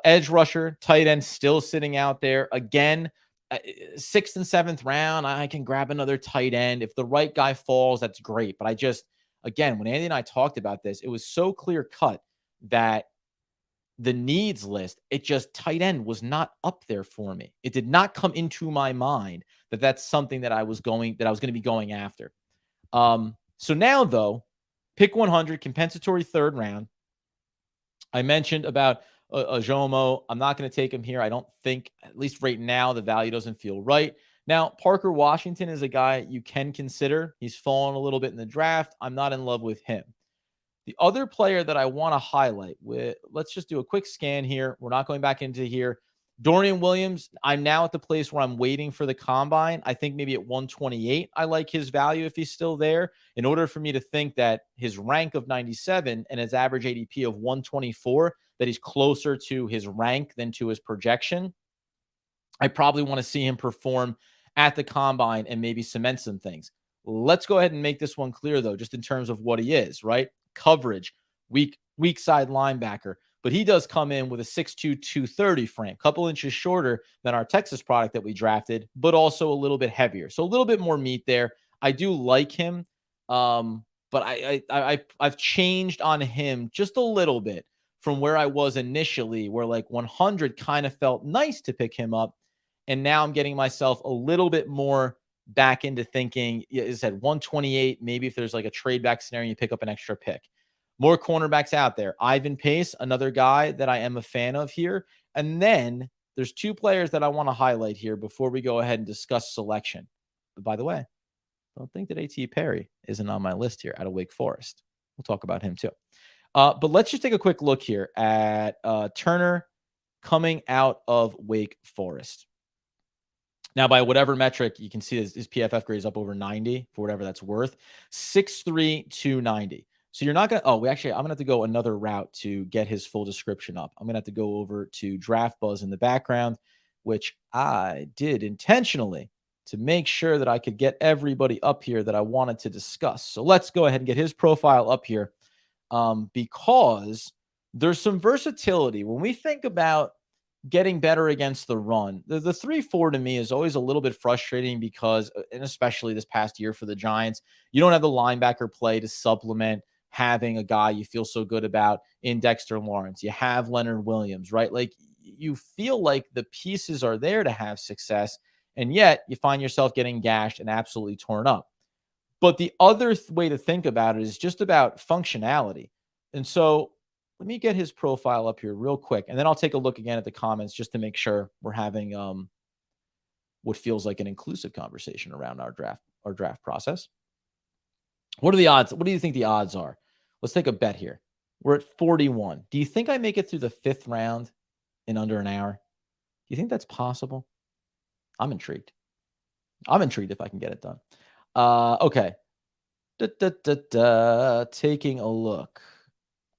edge rusher, tight end still sitting out there. Again, 6th and 7th round, I can grab another tight end. If the right guy falls, that's great. But again, when Andy and I talked about this, it was so clear cut that the needs list, tight end was not up there for me. It did not come into my mind that that's something that I was going to be going after. So now though, pick 100, compensatory 3rd round. I mentioned about Ajomo. I'm not going to take him here. I don't think, at least right now, the value doesn't feel right. Now, Parker Washington is a guy you can consider. He's fallen a little bit in the draft. I'm not in love with him. The other player that I want to highlight, let's just do a quick scan here. We're not going back into here. Dorian Williams, I'm now at the place where I'm waiting for the combine. I think maybe at 128, I like his value if he's still there. In order for me to think that his rank of 97 and his average ADP of 124, that he's closer to his rank than to his projection, I probably want to see him perform at the combine and maybe cement some things. Let's go ahead and make this one clear, though, just in terms of what he is, right? Coverage, weak side linebacker. But he does come in with a 6'2", 230 frame, a couple inches shorter than our Texas product that we drafted, but also a little bit heavier. So a little bit more meat there. I do like him, but I've changed on him just a little bit from where I was initially, where like 100 kind of felt nice to pick him up. And now I'm getting myself a little bit more back into thinking, as I said, 128, maybe if there's like a trade back scenario, you pick up an extra pick. More cornerbacks out there. Ivan Pace, another guy that I am a fan of here. And then there's two players that I want to highlight here before we go ahead and discuss selection. But by the way, don't think that A.T. Perry isn't on my list here out of Wake Forest. We'll talk about him too. But let's just take a quick look here at Turner coming out of Wake Forest. Now, by whatever metric, you can see his PFF grade is up over 90 for whatever that's worth. 6'3", 290. So you're not going to, I'm going to have to go another route to get his full description up. I'm going to have to go over to Draft Buzz in the background, which I did intentionally to make sure that I could get everybody up here that I wanted to discuss. So let's go ahead and get his profile up here because there's some versatility. When we think about getting better against the run, the 3-4 to me is always a little bit frustrating because, and especially this past year for the Giants, you don't have the linebacker play to supplement having a guy you feel so good about in Dexter Lawrence. You have Leonard Williams, right? Like you feel like the pieces are there to have success, and yet you find yourself getting gashed and absolutely torn up. But the other way to think about it is just about functionality. And so let me get his profile up here real quick, and then I'll take a look again at the comments just to make sure we're having what feels like an inclusive conversation around our draft process. What are the odds? What do you think the odds are? Let's take a bet here. We're at 41. Do you think I make it through the 5th round in under an hour? Do you think that's possible? I'm intrigued. I'm intrigued if I can get it done. Okay. Taking a look.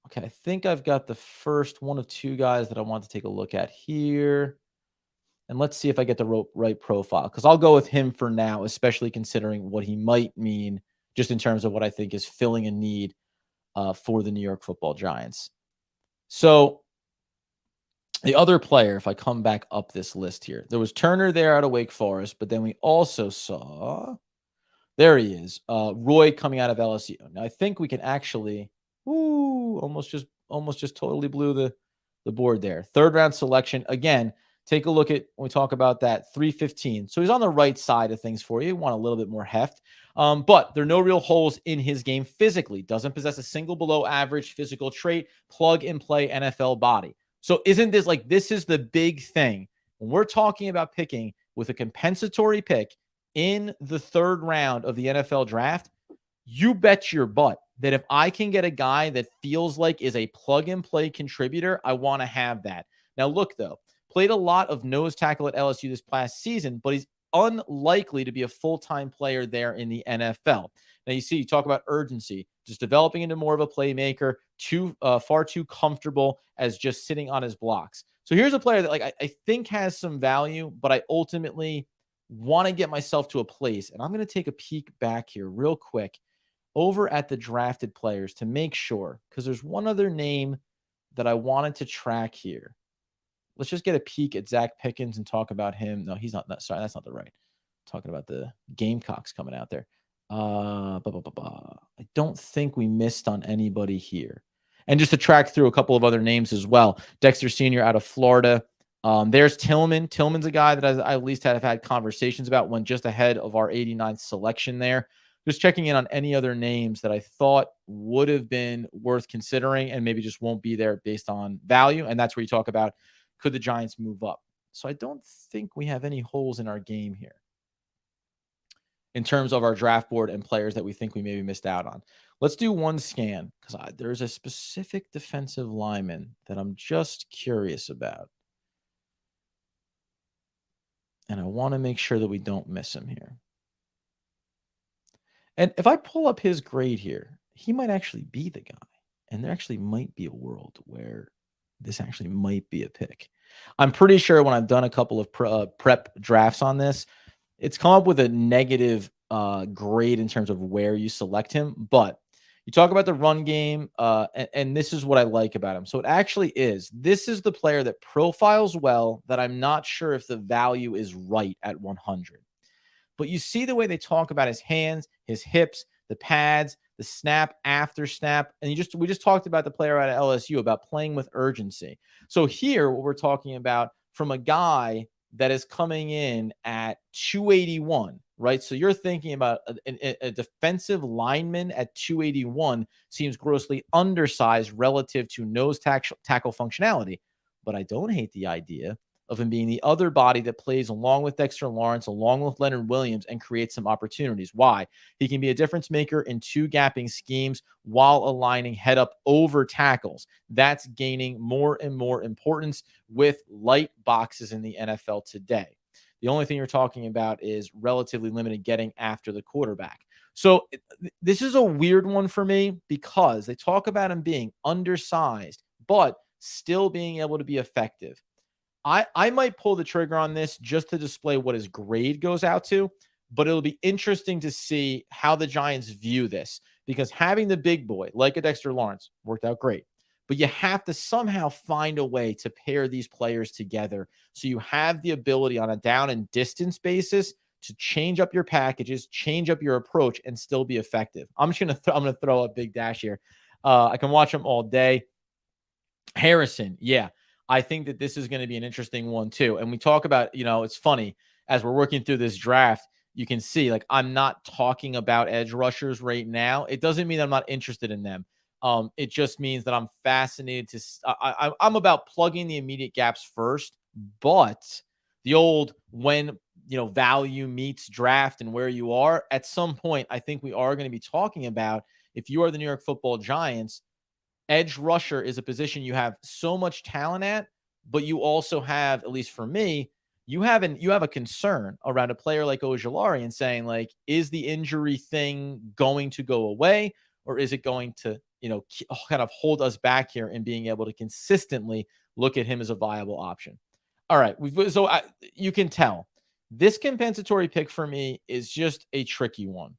Okay, I think I've got the first one of two guys that I want to take a look at here. And let's see if I get the right profile, because I'll go with him for now, especially considering what he might mean just in terms of what I think is filling a need for the New York Football Giants. So the other player, if I come back up this list here, there was Turner there out of Wake Forest, but then we also saw, there he is, Roy coming out of LSU. Now I think we can actually, almost just totally blew the board there. 3rd round selection. Again, take a look at when we talk about that 315. So he's on the right side of things for you. You want a little bit more heft. But there are no real holes in his game physically. Doesn't possess a single below average physical trait. Plug and play NFL body. So isn't this like, this is the big thing when we're talking about picking with a compensatory pick in the 3rd round of the NFL draft? You bet your butt that if I can get a guy that feels like is a plug and play contributor, I want to have that. Now, look, though, played a lot of nose tackle at LSU this past season, but he's unlikely to be a full-time player there in the NFL. Now, you talk about urgency, just developing into more of a playmaker, far too comfortable as just sitting on his blocks. So here's a player that I think has some value, but I ultimately want to get myself to a place. And I'm going to take a peek back here real quick over at the drafted players to make sure, because there's one other name that I wanted to track here. Let's just get a peek at Zach Pickens and talk about him. No, he's not. Sorry, that's not the right. Talking about the Gamecocks coming out there. I don't think we missed on anybody here. And just to track through a couple of other names as well. Dexter Sr. out of Florida. There's Tillman. Tillman's a guy that I at least have had conversations about, went just ahead of our 89th selection there. Just checking in on any other names that I thought would have been worth considering and maybe just won't be there based on value. And that's where you talk about, could the Giants move up? So I don't think we have any holes in our game here in terms of our draft board and players that we think we maybe missed out on. Let's do one scan, because there's a specific defensive lineman that I'm just curious about. And I want to make sure that we don't miss him here. And if I pull up his grade here, he might actually be the guy. And there actually might be a world where this actually might be a pick. I'm pretty sure when I've done a couple of prep drafts on this, it's come up with a negative grade in terms of where you select him. But you talk about the run game, and this is what I like about him. So it actually is. This is the player that profiles well that I'm not sure if the value is right at 100. But you see the way they talk about his hands, his hips, the pads, the snap after snap. And we just talked about the player out of LSU about playing with urgency. So here, what we're talking about from a guy that is coming in at 281, right? So you're thinking about a defensive lineman at 281 seems grossly undersized relative to nose tackle functionality. But I don't hate the idea of him being the other body that plays along with Dexter Lawrence, along with Leonard Williams, and creates some opportunities. Why? He can be a difference maker in two gapping schemes while aligning head up over tackles. That's gaining more and more importance with light boxes in the NFL today. The only thing you're talking about is relatively limited getting after the quarterback. So this is a weird one for me because they talk about him being undersized, but still being able to be effective. I might pull the trigger on this just to display what his grade goes out to, but it'll be interesting to see how the Giants view this because having the big boy like a Dexter Lawrence worked out great. But you have to somehow find a way to pair these players together so you have the ability on a down and distance basis to change up your packages, change up your approach, and still be effective. I'm gonna throw a big dash here. I can watch them all day. Harrison, yeah. I think that this is going to be an interesting one too. And we talk about, it's funny as we're working through this draft, you can see like I'm not talking about edge rushers right now. It doesn't mean I'm not interested in them. It just means that I'm fascinated to. I'm about plugging the immediate gaps first, but the old when value meets draft and where you are at some point, I think we are going to be talking about if you are the New York Football Giants edge rusher is a position you have so much talent at, but you also have, at least for me, you have a concern around a player like Ojulari and saying like, is the injury thing going to go away, or is it going to kind of hold us back here in being able to consistently look at him as a viable option? All right, you can tell this compensatory pick for me is just a tricky one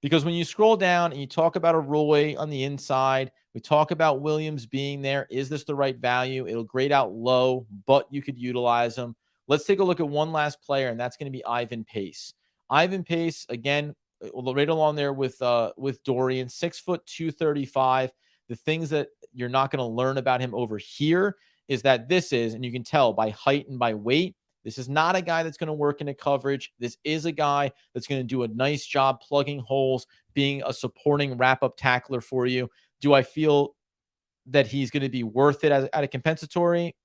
because when you scroll down and you talk about a Roy on the inside, we talk about Williams being there. Is this the right value? It'll grade out low, but you could utilize him. Let's take a look at one last player, and that's going to be Ivan Pace. Ivan Pace, again, right along there with Dorian, 6', 235. The things that you're not going to learn about him over here is that this is, and you can tell by height and by weight, this is not a guy that's going to work into coverage. This is a guy that's going to do a nice job plugging holes, being a supporting wrap-up tackler for you. Do I feel that he's going to be worth it at a compensatory?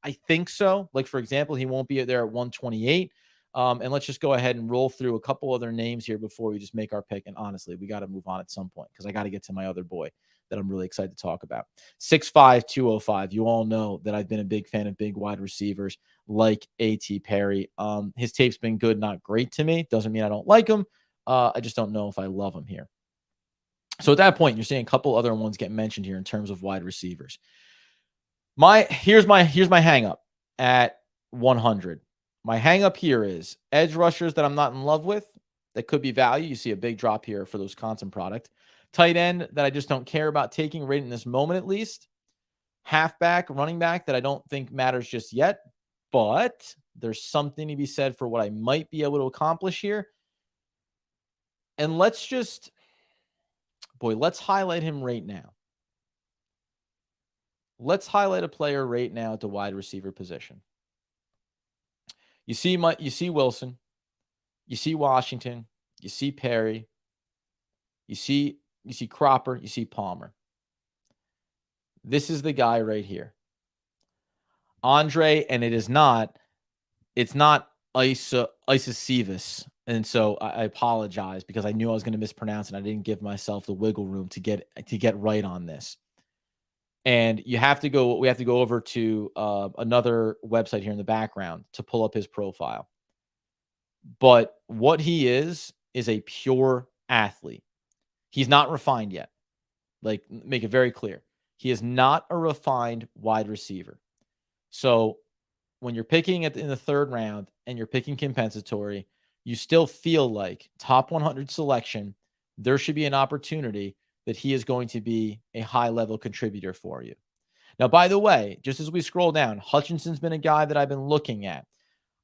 I think so. Like, for example, he won't be there at 128. And let's just go ahead and roll through a couple other names here before we just make our pick. And honestly, we got to move on at some point because I got to get to my other boy that I'm really excited to talk about. 6'5", 205. You all know that I've been a big fan of big wide receivers like A.T. Perry. His tape's been good, not great to me. Doesn't mean I don't like him. I just don't know if I love him here. So at that point, you're seeing a couple other ones get mentioned here in terms of wide receivers. Here's my hang up at 100. My hang up here is edge rushers that I'm not in love with that could be value. You see a big drop here for the Wisconsin product. Tight end that I just don't care about taking right in this moment, at least. Halfback, running back that I don't think matters just yet, but there's something to be said for what I might be able to accomplish here. And let's highlight him right now. Let's highlight a player right now at the wide receiver position. You see Wilson, you see Washington, you see Perry, you see Cropper, you see Palmer. This is the guy right here. Andre, and it's not Isacevus. And so I apologize because I knew I was going to mispronounce it. I didn't give myself the wiggle room to get right on this. And we have to go over to another website here in the background to pull up his profile. But what he is a pure athlete. He's not refined yet. Like, make it very clear. He is not a refined wide receiver. So when you're picking in the third round and you're picking compensatory, you still feel like top 100 selection, there should be an opportunity that he is going to be a high level contributor for you. Now, by the way, just as we scroll down, Hutchinson's been a guy that I've been looking at.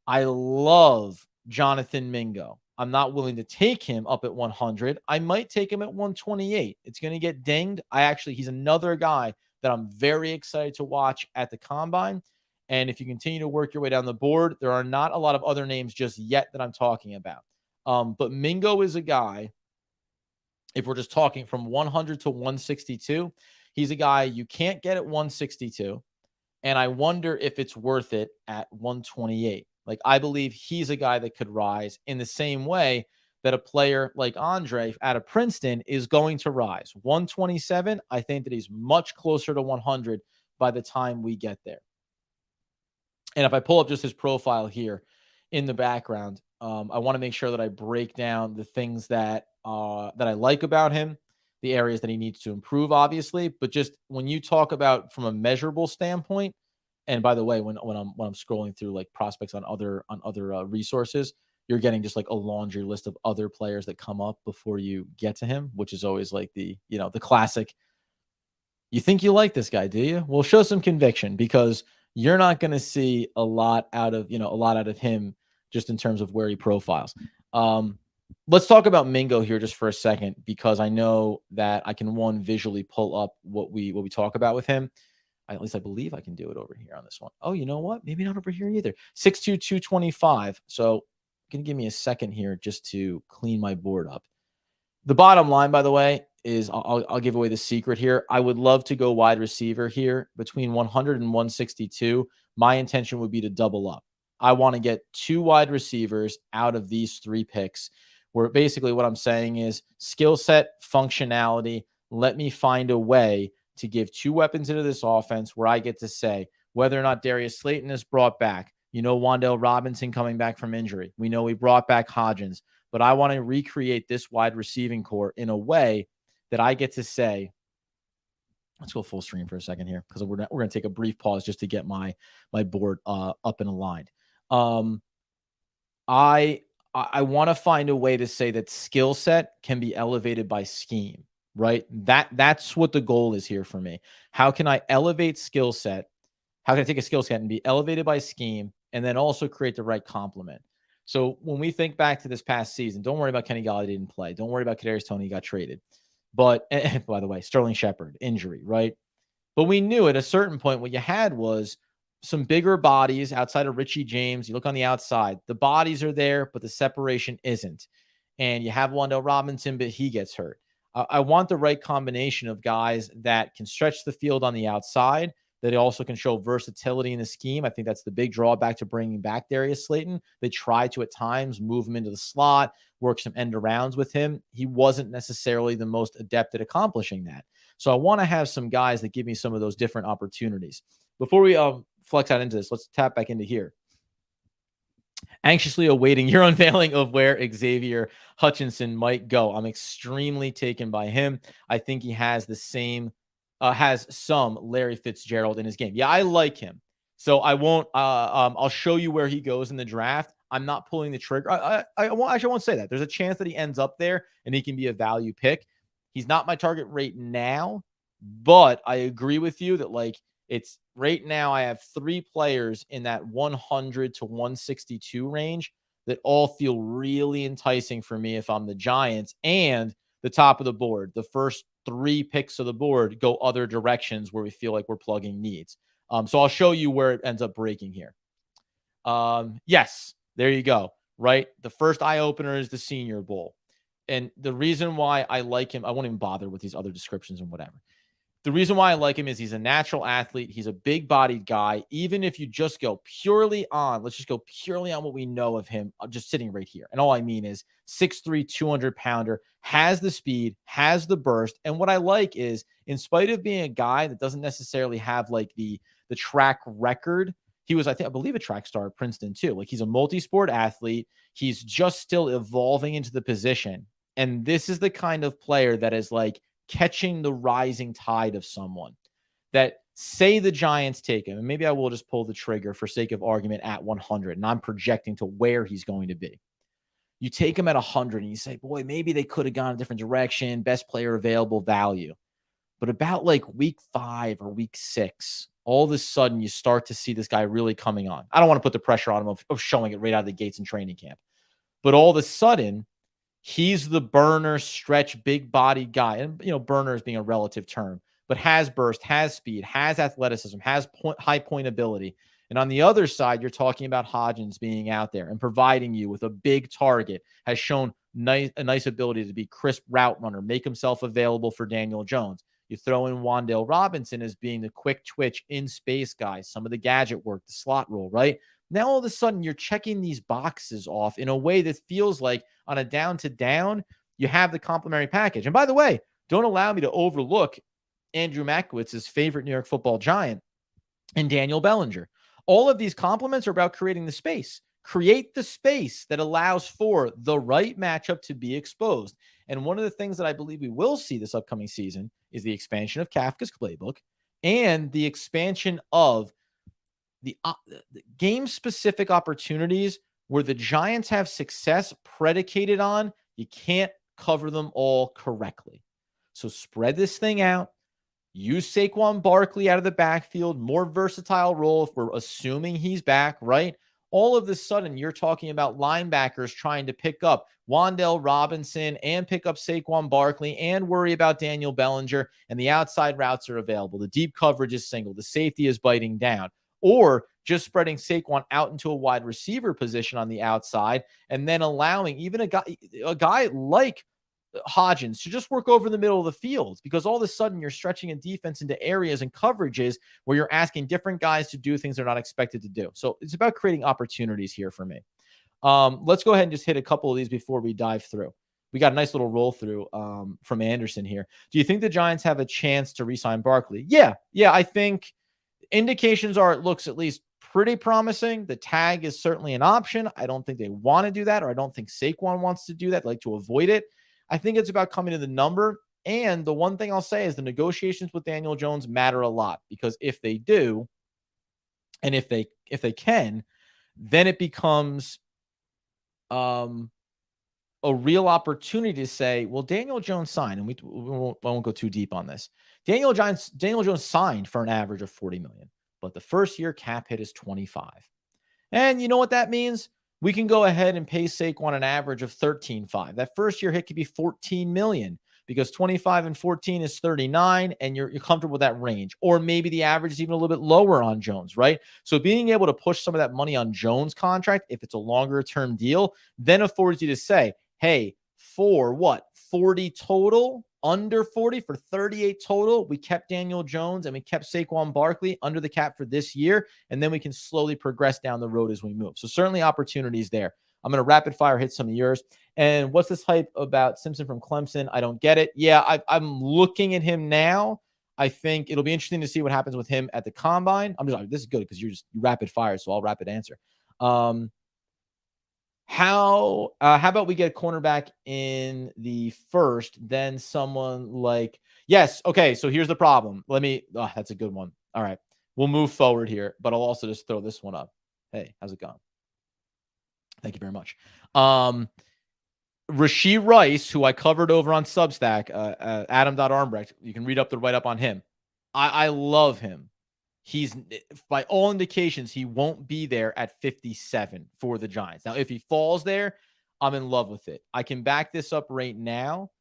I love Jonathan Mingo. I'm not willing to take him up at 100. I might take him at 128. It's going to get dinged. He's another guy that I'm very excited to watch at the combine. And if you continue to work your way down the board, there are not a lot of other names just yet that I'm talking about. But Mingo is a guy, if we're just talking from 100 to 162, he's a guy you can't get at 162. And I wonder if it's worth it at 128. Like, I believe he's a guy that could rise in the same way that a player like Andre out of Princeton is going to rise. 127, I think that he's much closer to 100 by the time we get there. And if I pull up just his profile here in the background, I want to make sure that I break down the things that I like about him, the areas that he needs to improve, obviously. But just when you talk about from a measurable standpoint, and by the way, when I'm scrolling through like prospects on other resources, you're getting just like a laundry list of other players that come up before you get to him, which is always like the classic. You think you like this guy, do you? Well, show some conviction, because you're not going to see a lot out of him just in terms of where he profiles. Let's talk about Mingo here just for a second, because I know that I can visually pull up what we talk about with him. At least I believe I can do it over here on this one. Oh, you know what? Maybe not over here either. 6'2", 225. So can you give me a second here just to clean my board up? The bottom line, by the way, is I'll give away the secret here. I would love to go wide receiver here between 100 and 162. My intention would be to double up. I want to get 2 wide receivers out of these 3 picks, where basically what I'm saying is skill set, functionality. Let me find a way to give 2 weapons into this offense where I get to say whether or not Darius Slayton is brought back. Wan'Dale Robinson coming back from injury. We know we brought back Hodgins. But I want to recreate this wide receiving core in a way that I get to say, let's go full stream for a second here, because we're going to take a brief pause just to get my board up and aligned. I want to find a way to say that skill set can be elevated by scheme, right? That's what the goal is here for me. How can I elevate skill set? How can I take a skill set and be elevated by scheme, and then also create the right complement? So when we think back to this past season, don't worry about Kenny Golladay didn't play. Don't worry about Kadarius Toney got traded. But by the way, Sterling Shepard, injury, right? But we knew at a certain point what you had was some bigger bodies outside of Richie James. You look on the outside, the bodies are there, but the separation isn't. And you have Wan'Dale Robinson, but he gets hurt. I want the right combination of guys that can stretch the field on the outside, that also can show versatility in the scheme. I think that's the big drawback to bringing back Darius Slayton. They tried to at times move him into the slot, work some end arounds with him. He wasn't necessarily the most adept at accomplishing that. So I want to have some guys that give me some of those different opportunities. Before we flex out into this, let's tap back into here. Anxiously awaiting your unveiling of where Xavier Hutchinson might go. I'm extremely taken by him. I think he has the same has some Larry Fitzgerald in his game. Yeah, I like him. So I won't I'll show you where he goes in the draft. I'm not pulling the trigger. I won't say that. There's a chance that he ends up there and he can be a value pick. He's not my target rate now, but I agree with you that like it's right now I have 3 players in that 100 to 162 range that all feel really enticing for me if I'm the Giants, and the top of the board. The first 3 picks of the board go other directions where we feel like we're plugging needs. So I'll show you where it ends up breaking here. Yes, there you go. Right. The first eye opener is the Senior Bowl. And the reason why I like him, I won't even bother with these other descriptions and whatever. The reason why I like him is he's a natural athlete. He's a big-bodied guy. Even if you just go purely on, let's just go purely on what we know of him, just sitting right here. And all I mean is 6'3", 200-pounder, has the speed, has the burst. And what I like is, in spite of being a guy that doesn't necessarily have like the track record He was, I believe, a track star at Princeton too. Like, he's a multi-sport athlete. He's just still evolving into the position. And this is the kind of player that is like catching the rising tide of someone that, say the Giants take him, and maybe I will just pull the trigger for sake of argument at 100, and I'm projecting to where he's going to be. You take him at 100 and you say, boy, maybe they could have gone a different direction, best player available value. But about like week 5 or week 6, all of a sudden you start to see this guy really coming on. I don't want to put the pressure on him of showing it right out of the gates in training camp. But all of a sudden, he's the burner, stretch, big body guy. And, burner is being a relative term, but has burst, has speed, has athleticism, has high point ability. And on the other side, you're talking about Hodgins being out there and providing you with a big target, has shown a nice ability to be crisp route runner, make himself available for Daniel Jones. You throw in Wan'Dale Robinson as being the quick twitch in space guy, some of the gadget work, the slot role, right? Now, all of a sudden, you're checking these boxes off in a way that feels like on a down to down, you have the complementary package. And by the way, don't allow me to overlook Andrew Makowitz's favorite New York Football Giant and Daniel Bellinger. All of these compliments are about creating the space. Create the space that allows for the right matchup to be exposed. And one of the things that I believe we will see this upcoming season is the expansion of Kafka's playbook and the expansion of the game-specific opportunities where the Giants have success predicated on you can't cover them all correctly. So spread this thing out. Use Saquon Barkley out of the backfield, more versatile role if we're assuming he's back, right? All of a sudden, you're talking about linebackers trying to pick up Wan'Dale Robinson and pick up Saquon Barkley and worry about Daniel Bellinger, and the outside routes are available. The deep coverage is single. The safety is biting down. Or just spreading Saquon out into a wide receiver position on the outside and then allowing even a guy like Hodgins to just work over the middle of the field, because all of a sudden you're stretching a defense into areas and coverages where you're asking different guys to do things they're not expected to do. So it's about creating opportunities here for me. Let's go ahead and just hit a couple of these before we dive through. We got a nice little roll through from Anderson here. Do you think the Giants have a chance to re-sign Barkley? Yeah, I think indications are it looks at least pretty promising. The tag is certainly an option. I don't think they want to do that, or I don't think Saquon wants to do that. They like to avoid it. I think it's about coming to the number. And the one thing I'll say is the negotiations with Daniel Jones matter a lot, because if they do, and if they can, then it becomes a real opportunity to say, well, Daniel Jones signed, and we won't go too deep on this. Daniel Jones signed for an average of $40 million, but the first year cap hit is 25. And you know what that means? We can go ahead and pay Saquon an average of 13.5. That first year hit could be 14 million, because 25 and 14 is 39, and you're comfortable with that range. Or maybe the average is even a little bit lower on Jones, right? So being able to push some of that money on Jones' contract, if it's a longer term deal, then affords you to say, hey, for what, 40 total, under 40 for 38 total, we kept Daniel Jones and we kept Saquon Barkley under the cap for this year, and then we can slowly progress down the road as we move. So certainly opportunities there. I'm going to rapid fire hit some of yours. And what's this hype about Simpson from Clemson? I don't get it. Yeah, I'm looking at him now. I think it'll be interesting to see what happens with him at the combine. This is good because you rapid fire, so I'll rapid answer. How about we get a cornerback in the first, then someone like, yes. Okay. So here's the problem. That's a good one. All right. We'll move forward here, but I'll also just throw this one up. Hey, how's it going? Thank you very much. Rashee Rice, who I covered over on Substack, Adam.Armbrecht. You can read up the write-up on him. I love him. He's, by all indications, he won't be there at 57 for the Giants. Now, if he falls there, I'm in love with it. I can back this up right now,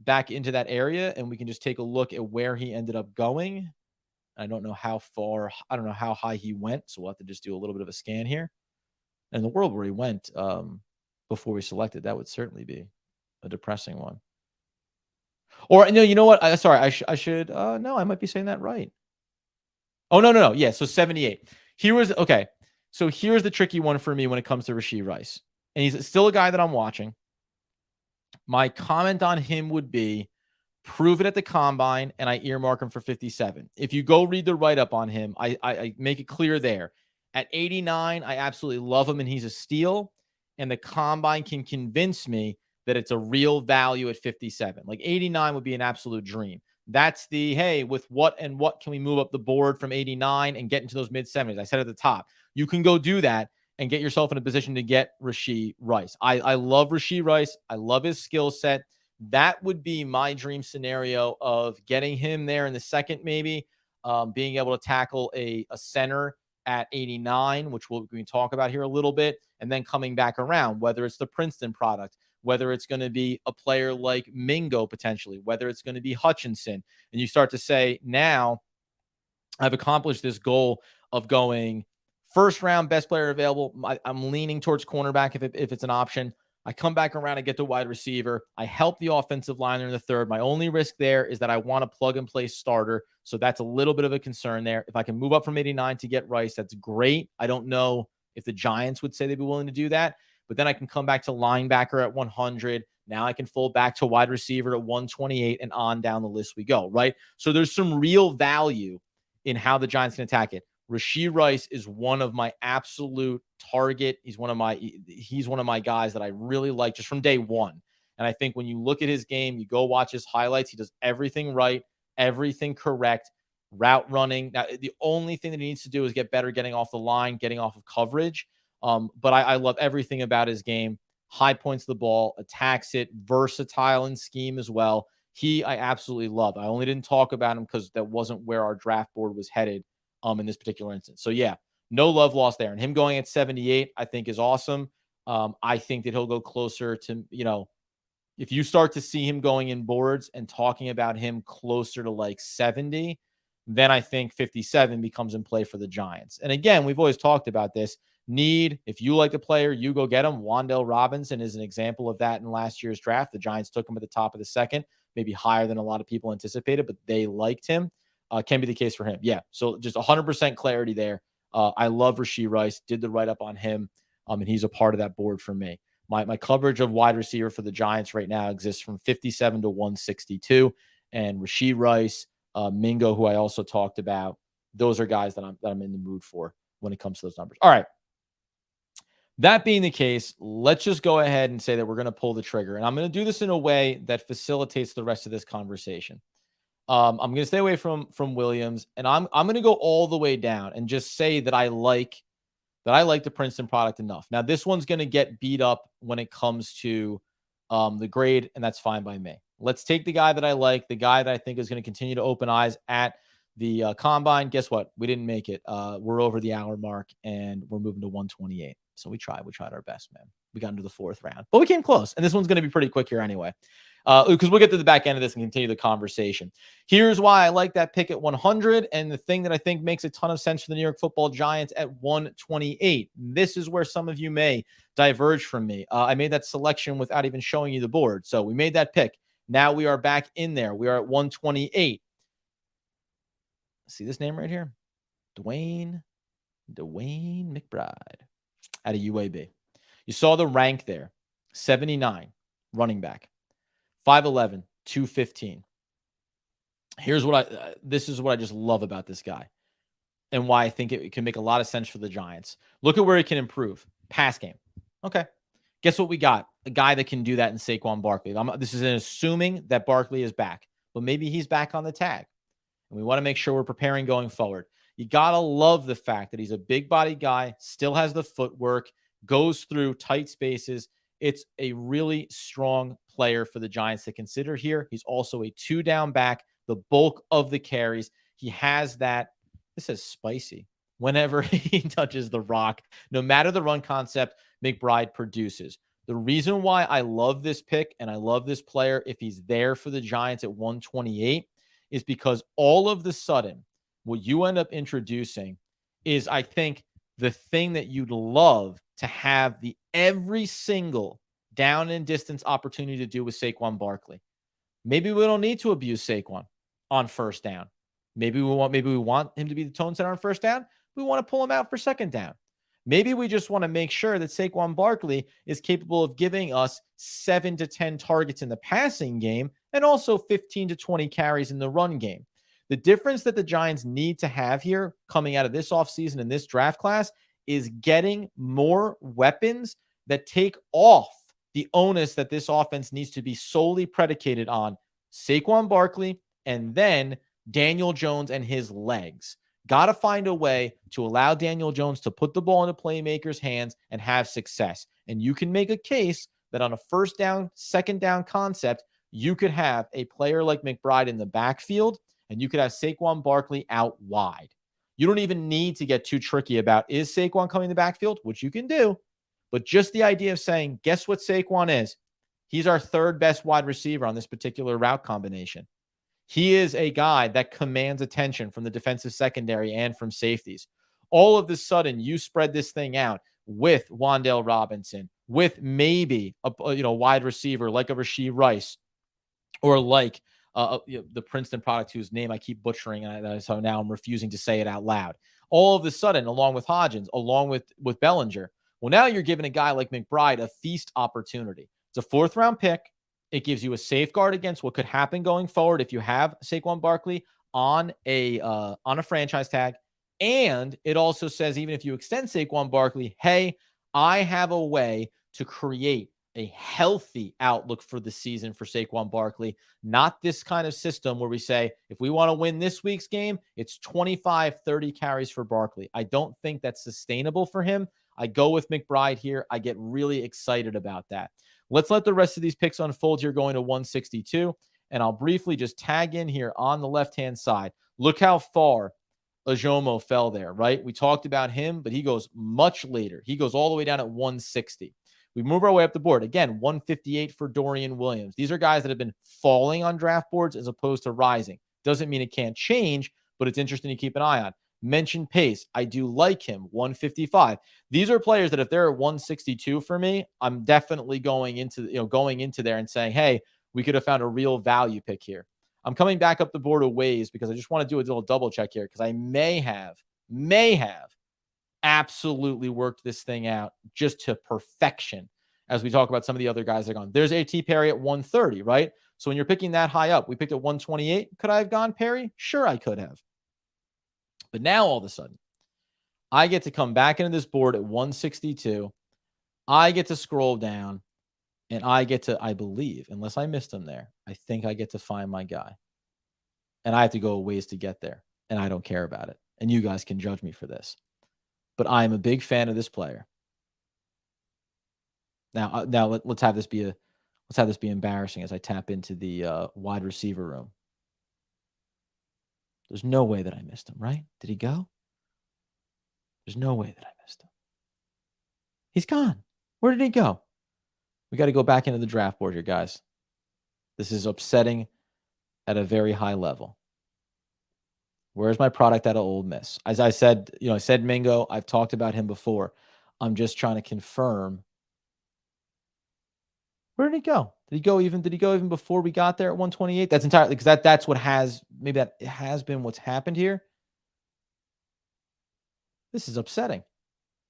back into that area, and we can just take a look at where he ended up going. I don't know how far, I don't know how high he went, so we'll have to just do a little bit of a scan here. And the world where he went before we selected, that would certainly be a depressing one. Or, no, you know what? I should, no, I might be saying that right. Oh, no. Yeah, so 78. Okay. So here's the tricky one for me when it comes to Rashee Rice. And he's still a guy that I'm watching. My comment on him would be prove it at the combine, and I earmark him for 57. If you go read the write-up on him, I make it clear there. At 89, I absolutely love him and he's a steal. And the combine can convince me that it's a real value at 57. Like 89 would be an absolute dream. That's the, hey, with what and what can we move up the board from 89 and get into those mid 70s? I said at the top, you can go do that and get yourself in a position to get Rashee Rice. I love Rashee Rice. I love his skill set. That would be my dream scenario of getting him there in the second, maybe being able to tackle a center at 89, which we can talk about here a little bit, and then coming back around, whether it's the Princeton product, whether it's going to be a player like Mingo potentially, whether it's going to be Hutchinson. And you start to say, now I've accomplished this goal of going first round, best player available. I'm leaning towards cornerback if it's an option. I come back around and get the wide receiver. I help the offensive liner in the third. My only risk there is that I want a plug and play starter. So that's a little bit of a concern there. If I can move up from 89 to get Rice, that's great. I don't know if the Giants would say they'd be willing to do that, but then I can come back to linebacker at 100. Now I can fold back to wide receiver at 128 and on down the list we go, right? So there's some real value in how the Giants can attack it. Rashee Rice is one of my absolute target. He's one of my guys that I really like just from day one. And I think when you look at his game, you go watch his highlights, he does everything right, everything correct, route running. Now, the only thing that he needs to do is get better getting off the line, getting off of coverage. But I love everything about his game. High points the ball, attacks it, versatile in scheme as well. I absolutely love. I only didn't talk about him because that wasn't where our draft board was headed in this particular instance. So yeah, no love lost there. And him going at 78, I think is awesome. I think that he'll go closer to, if you start to see him going in boards and talking about him closer to like 70, then I think 57 becomes in play for the Giants. And again, we've always talked about this. If you like a player, you go get him. Wan'Dale Robinson is an example of that in last year's draft. The Giants took him at the top of the second, maybe higher than a lot of people anticipated, but they liked him. Can be the case for him. Yeah. So just 100% clarity there. I love Rashee Rice, did the write up on him. And he's a part of that board for me. My coverage of wide receiver for the Giants right now exists from 57 to 162. And Rashee Rice, Mingo, who I also talked about, those are guys that I'm in the mood for when it comes to those numbers. All right. That being the case, let's just go ahead and say that we're going to pull the trigger. And I'm going to do this in a way that facilitates the rest of this conversation. I'm going to stay away from Williams, and I'm going to go all the way down and just say that I like the Princeton product enough. Now, this one's going to get beat up when it comes to the grade, and that's fine by me. Let's take the guy that I like, the guy that I think is going to continue to open eyes at the combine. Guess what? We didn't make it. We're over the hour mark, and we're moving to 128. So we tried our best, man. We got into the fourth round, but we came close. And this one's going to be pretty quick here anyway, because we'll get to the back end of this and continue the conversation. Here's why I like that pick at 100. And the thing that I think makes a ton of sense for the New York Football Giants at 128. This is where some of you may diverge from me. I made that selection without even showing you the board. So we made that pick. Now we are back in there. We are at 128. See this name right here? Dwayne McBride out of UAB. You saw the rank there. 79, running back. 5'11", 215. This is what I just love about this guy and why I think it can make a lot of sense for the Giants. Look at where he can improve. Pass game. Okay. Guess what we got? A guy that can do that in Saquon Barkley. This is assuming that Barkley is back, but maybe he's back on the tag. And we want to make sure we're preparing going forward. You got to love the fact that he's a big body guy, still has the footwork, goes through tight spaces. It's a really strong player for the Giants to consider here. He's also a 2-down back, the bulk of the carries. He has that. This is spicy. Whenever he touches the rock, no matter the run concept, McBride produces. The reason why I love this pick and I love this player, if he's there for the Giants at 128, is because all of the sudden, what you end up introducing is, I think, the thing that you'd love to have the every single down and distance opportunity to do with Saquon Barkley. Maybe we don't need to abuse Saquon on first down. Maybe we want him to be the tone setter on first down. We want to pull him out for second down. Maybe we just want to make sure that Saquon Barkley is capable of giving us 7 to 10 targets in the passing game and also 15 to 20 carries in the run game. The difference that the Giants need to have here coming out of this offseason in this draft class is getting more weapons that take off the onus that this offense needs to be solely predicated on Saquon Barkley and then Daniel Jones and his legs. Got to find a way to allow Daniel Jones to put the ball in a playmaker's hands and have success. And you can make a case that on a first down, second down concept, you could have a player like McBride in the backfield and you could have Saquon Barkley out wide. You don't even need to get too tricky about is Saquon coming in the backfield, which you can do. But just the idea of saying, guess what Saquon is? He's our third best wide receiver on this particular route combination. He is a guy that commands attention from the defensive secondary and from safeties. All of a sudden, you spread this thing out with Wan'Dale Robinson, with maybe a wide receiver like a Rashee Rice or like the Princeton product whose name I keep butchering, and so now I'm refusing to say it out loud. All of a sudden, along with Hodgins, along with Bellinger, well, now you're giving a guy like McBride a feast opportunity. It's a 4th-round pick. It gives you a safeguard against what could happen going forward if you have Saquon Barkley on a franchise tag. And it also says, even if you extend Saquon Barkley, hey, I have a way to create a healthy outlook for the season for Saquon Barkley, not this kind of system where we say, if we want to win this week's game, it's 25, 30 carries for Barkley. I don't think that's sustainable for him. I go with McBride here. I get really excited about that. Let's let the rest of these picks unfold here going to 162. And I'll briefly just tag in here on the left-hand side. Look how far Ajomo fell there, right? We talked about him, but he goes much later. He goes all the way down at 160. We move our way up the board. Again, 158 for Dorian Williams. These are guys that have been falling on draft boards as opposed to rising. Doesn't mean it can't change, but it's interesting to keep an eye on. Mention Pace. I do like him. 155. These are players that if they're at 162 for me, I'm definitely going into there and saying, hey, we could have found a real value pick here. I'm coming back up the board a ways because I just want to do a little double check here because I may have absolutely worked this thing out just to perfection as we talk about some of the other guys that are gone. There's A.T. Perry at 130, right? So when you're picking that high up, we picked at 128. Could I have gone Perry? Sure, I could have. But now all of a sudden, I get to come back into this board at 162. I get to scroll down and I get to, I believe, unless I missed him there, I think I get to find my guy. And I have to go a ways to get there. And I don't care about it. And you guys can judge me for this. But I am a big fan of this player. Now let's have this be embarrassing as I tap into the wide receiver room. There's no way that I missed him, right? Did he go? There's no way that I missed him. He's gone. Where did he go? We got to go back into the draft board here, guys. This is upsetting at a very high level. Where's my product out of Ole Miss? As I said, I said Mingo. I've talked about him before. I'm just trying to confirm. Where did he go? Did he go even before we got there at 128? That's entirely because that's what has been what's happened here. This is upsetting.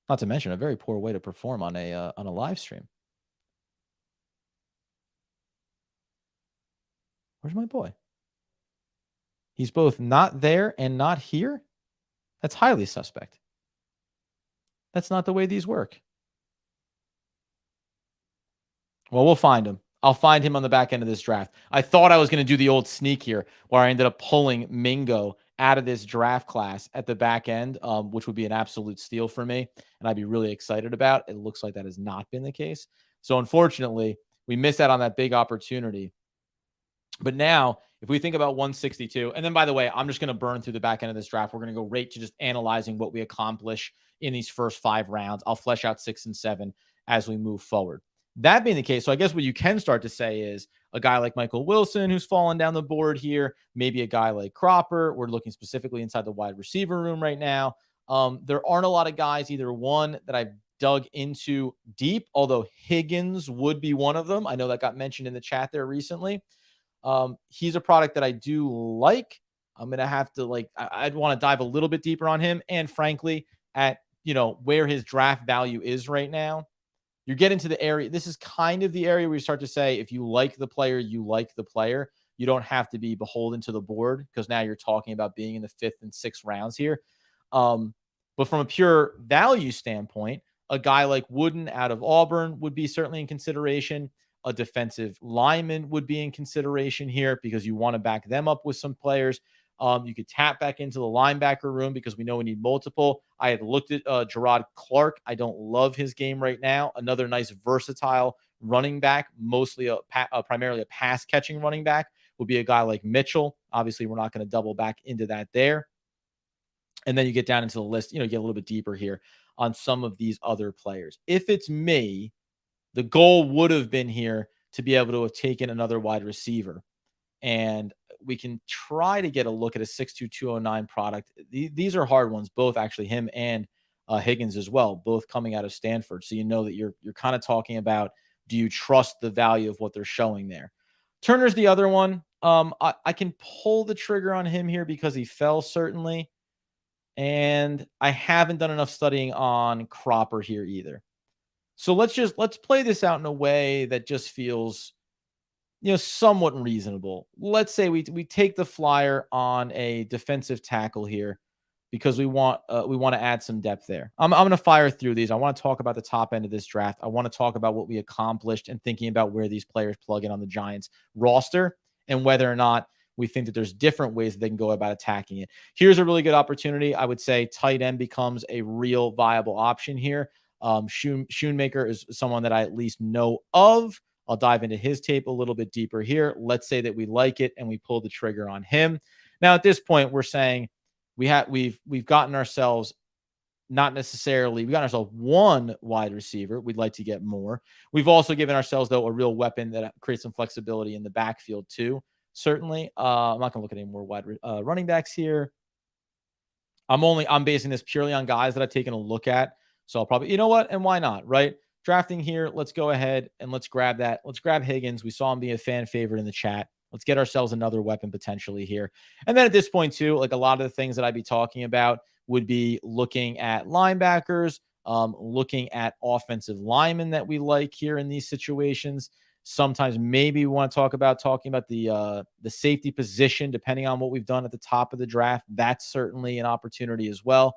Not to mention a very poor way to perform on a live stream. Where's my boy? He's both not there and not here? That's highly suspect. That's not the way these work. Well, we'll find him. I'll find him on the back end of this draft. I thought I was going to do the old sneak here where I ended up pulling Mingo out of this draft class at the back end, which would be an absolute steal for me. And I'd be really excited about. It looks like that has not been the case. So unfortunately, we missed out on that big opportunity. But now, if we think about 162, and then by the way, I'm just going to burn through the back end of this draft. We're going to go right to just analyzing what we accomplish in these first 5 rounds. I'll flesh out 6 and 7 as we move forward. That being the case, so I guess what you can start to say is a guy like Michael Wilson, who's fallen down the board here, maybe a guy like Cropper. We're looking specifically inside the wide receiver room right now. There aren't a lot of guys, either one that I've dug into deep, although Higgins would be one of them. I know that got mentioned in the chat there recently. He's a product that I do like. I'm going to have to I'd want to dive a little bit deeper on him. And frankly, at, where his draft value is right now, you're getting to the area. This is kind of the area where you start to say, if you like the player, you like the player. You don't have to be beholden to the board because now you're talking about being in the 5th and 6th rounds here. But from a pure value standpoint, a guy like Wooden out of Auburn would be certainly in consideration. A defensive lineman would be in consideration here because you want to back them up with some players. You could tap back into the linebacker room because we know we need multiple. I had looked at Gerard Clark. I don't love his game right now. Another nice versatile running back, mostly primarily a pass catching running back, would be a guy like Mitchell. Obviously, we're not going to double back into that there. And then you get down into the list, get a little bit deeper here on some of these other players. If it's me, the goal would have been here to be able to have taken another wide receiver. And we can try to get a look at a 6'2", 209 product. These are hard ones, both actually him and Higgins as well, both coming out of Stanford. So you know that you're kind of talking about, do you trust the value of what they're showing there? Turner's the other one. I can pull the trigger on him here because he fell, certainly. And I haven't done enough studying on Cropper here either. So let's play this out in a way that just feels, somewhat reasonable. Let's say we take the flyer on a defensive tackle here because we want to add some depth there. I'm going to fire through these. I want to talk about the top end of this draft. I want to talk about what we accomplished and thinking about where these players plug in on the Giants roster and whether or not we think that there's different ways that they can go about attacking it. Here's a really good opportunity. I would say tight end becomes a real viable option here. Schoonmaker is someone that I at least know of. I'll dive into his tape a little bit deeper here. Let's say that we like it and we pull the trigger on him. Now, at this point, we're saying we've gotten ourselves we got ourselves one wide receiver. We'd like to get more. We've also given ourselves, though, a real weapon that creates some flexibility in the backfield too. Certainly, I'm not going to look at any more running backs here. I'm basing this purely on guys that I've taken a look at. So I'll probably, and why not, right? Drafting here, let's go ahead and let's grab that. Let's grab Higgins. We saw him be a fan favorite in the chat. Let's get ourselves another weapon potentially here. And then at this point too, like a lot of the things that I'd be talking about would be looking at linebackers, looking at offensive linemen that we like here in these situations. Sometimes maybe we want to talking about the safety position, depending on what we've done at the top of the draft. That's certainly an opportunity as well.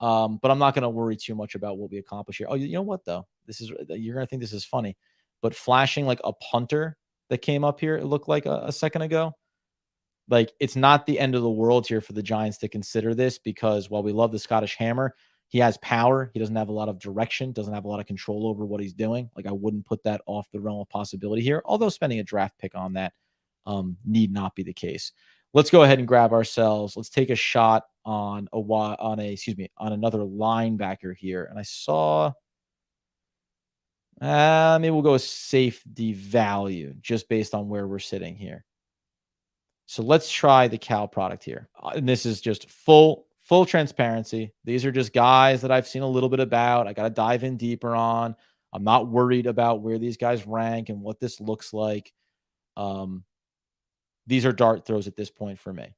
But I'm not going to worry too much about what we accomplish here. Oh, you know what though? You're going to think this is funny, but flashing like a punter that came up here, it looked like a second ago. Like, it's not the end of the world here for the Giants to consider this, because while we love the Scottish Hammer, he has power. He doesn't have a lot of direction, doesn't have a lot of control over what he's doing. Like, I wouldn't put that off the realm of possibility here, although spending a draft pick on that need not be the case. Let's go ahead and grab ourselves. Let's take a shot on another linebacker here. And I saw, maybe we'll go with safety value just based on where we're sitting here. So let's try the Cal product here. And this is just full transparency. These are just guys that I've seen a little bit about. I got to dive in deeper on. I'm not worried about where these guys rank and what this looks like. These are dart throws at this point for me.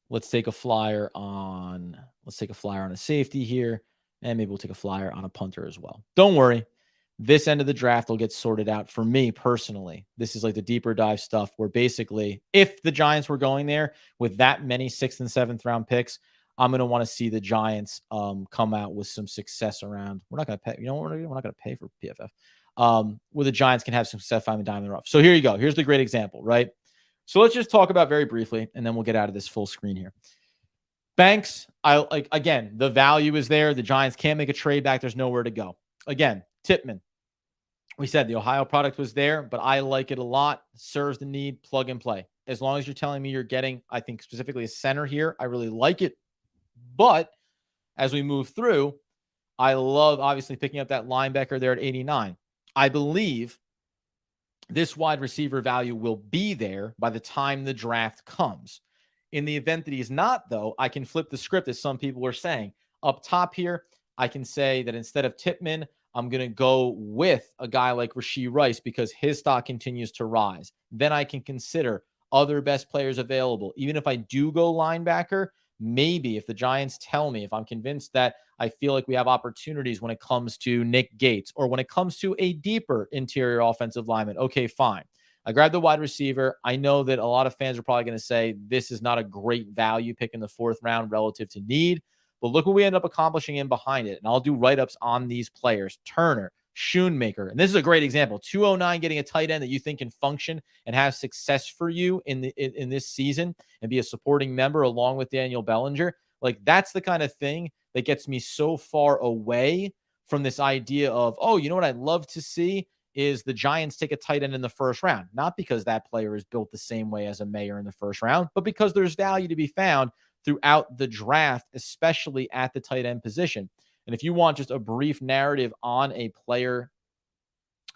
Let's take a flyer on a safety here, and maybe we'll take a flyer on a punter as well. Don't worry. This end of the draft will get sorted out for me personally. This is like the deeper dive stuff where basically, if the Giants were going there with that many 6th and 7th round picks, I'm going to want to see the Giants come out with some success around. We're not going to pay. You know what we're going to do? We're not going to pay for PFF. Where the Giants can have some success finding diamond rough. So here you go. Here's the great example, right? So let's just talk about very briefly, and then we'll get out of this full screen here. Banks, again, the value is there. The Giants can't make a trade back. There's nowhere to go. Again, Tippmann. We said the Ohio product was there, but I like it a lot. Serves the need, plug and play. As long as you're telling me you're getting, I think specifically a center here, I really like it. But as we move through, I love obviously picking up that linebacker there at 89. I believe this wide receiver value will be there by the time the draft comes. In the event that he's not, though, I can flip the script, as some people are saying. Up top here, I can say that instead of Tippmann, I'm going to go with a guy like Rashee Rice because his stock continues to rise. Then I can consider other best players available. Even if I do go linebacker, maybe if the Giants tell me, if I'm convinced that I feel like we have opportunities when it comes to Nick Gates or when it comes to a deeper interior offensive lineman, okay, fine. I grabbed the wide receiver. I know that a lot of fans are probably going to say this is not a great value pick in the 4th round relative to need. But look what we end up accomplishing in behind it. And I'll do write-ups on these players. Turner, Schoonmaker. And this is a great example. 209 getting a tight end that you think can function and have success for you in this season and be a supporting member along with Daniel Bellinger. Like, that's the kind of thing that gets me so far away from this idea of, oh, you know what I'd love to see is the Giants take a tight end in the first round. Not because that player is built the same way as a Mayer in the first round, but because there's value to be found throughout the draft, especially at the tight end position. And if you want just a brief narrative on a player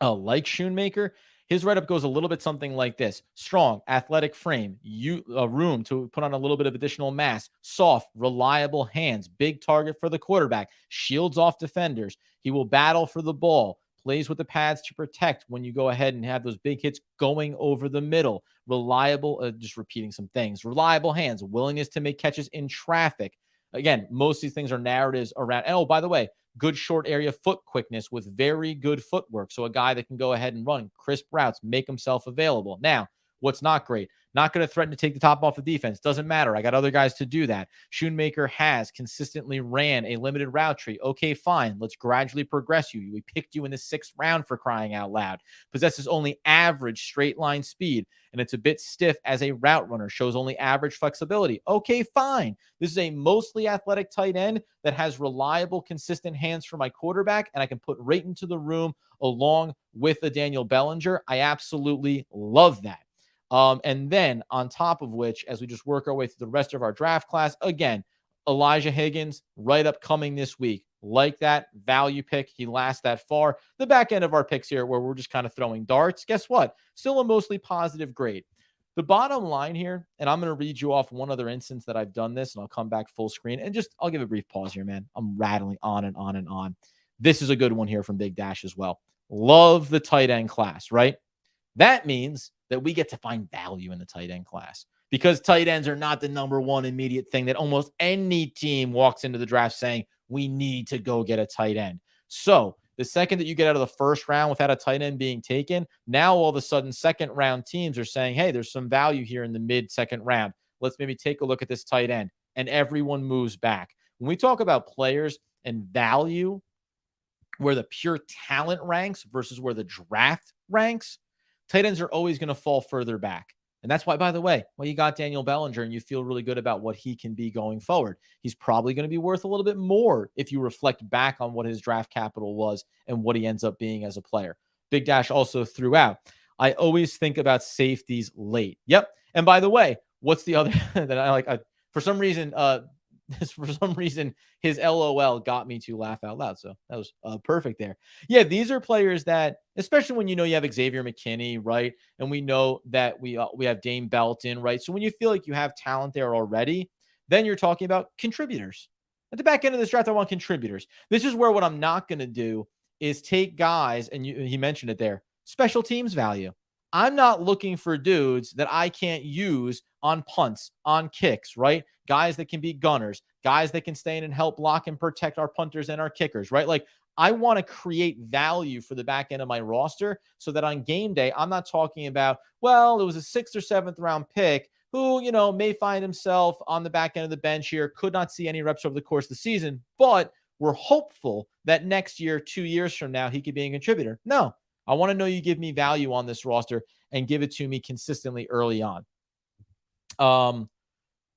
like Schoonmaker, his write-up goes a little bit something like this: strong, athletic frame, room to put on a little bit of additional mass, soft, reliable hands, big target for the quarterback, shields off defenders. He will battle for the ball, plays with the pads to protect when you go ahead and have those big hits going over the middle. Reliable, just repeating some things, reliable hands, willingness to make catches in traffic. Again, most of these things are narratives around, oh, by the way, good short area foot quickness with very good footwork. So a guy that can go ahead and run crisp routes, make himself available. Now, what's not great? Not going to threaten to take the top off the defense. Doesn't matter. I got other guys to do that. Schoonmaker has consistently ran a limited route tree. Okay, fine. Let's gradually progress you. We picked you in the 6th round, for crying out loud. Possesses only average straight line speed, and it's a bit stiff as a route runner. Shows only average flexibility. Okay, fine. This is a mostly athletic tight end that has reliable, consistent hands for my quarterback, and I can put right into the room along with a Daniel Bellinger. I absolutely love that. And then on top of which, as we just work our way through the rest of our draft class, again, Elijah Higgins, right up coming this week. Like that value pick. He lasts that far. The back end of our picks here, where we're just kind of throwing darts, guess what? Still a mostly positive grade. The bottom line here, and I'm going to read you off one other instance that I've done this, and I'll come back full screen. And just, I'll give a brief pause here, man. I'm rattling on and on and on. This is a good one here from Big Dash as well. Love the tight end class, right? That means that we get to find value in the tight end class, because tight ends are not the number one immediate thing that almost any team walks into the draft saying, we need to go get a tight end. So the second that you get out of the first round without a tight end being taken, now all of a sudden second round teams are saying, hey, there's some value here in the mid second round. Let's maybe take a look at this tight end. And everyone moves back. When we talk about players and value, where the pure talent ranks versus where the draft ranks, tight ends are always going to fall further back. And that's why, by the way, when you got Daniel Bellinger and you feel really good about what he can be going forward, he's probably going to be worth a little bit more if you reflect back on what his draft capital was and what he ends up being as a player. Big Dash also threw out, I always think about safeties late. Yep. And by the way, what's the other that I like? For some reason, his LOL got me to laugh out loud. So that was perfect there. Yeah, these are players that, especially when you know you have Xavier McKinney, right? And we know that we have Dame Belton, right? So when you feel like you have talent there already, then you're talking about contributors. At the back end of this draft, I want contributors. This is where what I'm not going to do is take guys, and he mentioned it there, special teams value. I'm not looking for dudes that I can't use on punts, on kicks, right? Guys that can be gunners, guys that can stay in and help block and protect our punters and our kickers, right? Like, I want to create value for the back end of my roster so that on game day, I'm not talking about, well, it was a 6th or 7th round pick who, you know, may find himself on the back end of the bench here, could not see any reps over the course of the season, but we're hopeful that next year, 2 years from now, he could be a contributor. No, I want to know you give me value on this roster and give it to me consistently early on. I'm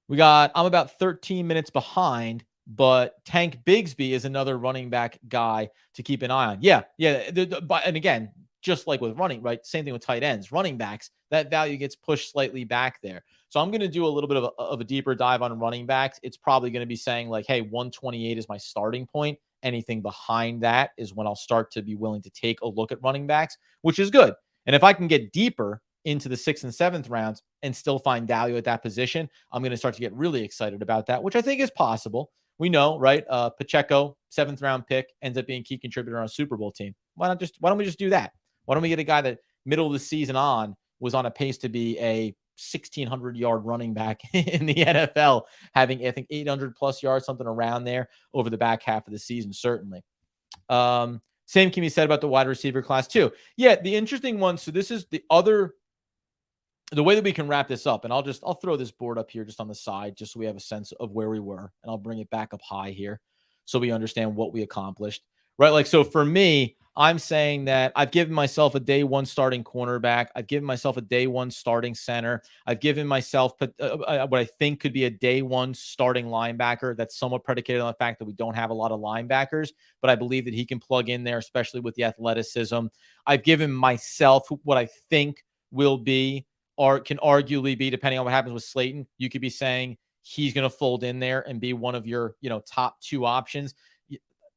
about 13 minutes behind, but Tank Bigsby is another running back guy to keep an eye on. Yeah. And again, just like with running, right? Same thing with tight ends, running backs, that value gets pushed slightly back there. So I'm going to do a little bit of a deeper dive on running backs. It's probably going to be saying like, hey, 128 is my starting point. Anything behind that is when I'll start to be willing to take a look at running backs, which is good. And if I can get deeper into the 6th and 7th rounds and still find value at that position, I'm going to start to get really excited about that, which I think is possible. We know, right? Pacheco, 7th round pick, ends up being a key contributor on a Super Bowl team. Why don't we just do that? Why don't we get a guy that middle of the season on was on a pace to be a 1,600-yard running back in the NFL, having, I think, 800 plus yards, something around there over the back half of the season, certainly. Same can be said about the wide receiver class too. Yeah, the interesting one. So this is the other the way that we can wrap this up, and I'll throw this board up here just on the side, just so we have a sense of where we were, and I'll bring it back up high here so we understand what we accomplished, right? Like, so for me, I'm saying that I've given myself a day one starting cornerback. I've given myself a day one starting center. I've given myself what I think could be a day one starting linebacker. That's somewhat predicated on the fact that we don't have a lot of linebackers, but I believe that he can plug in there, especially with the athleticism. I've given myself what I think will be, or can arguably be, depending on what happens with Slayton, you could be saying he's going to fold in there and be one of your, top two options.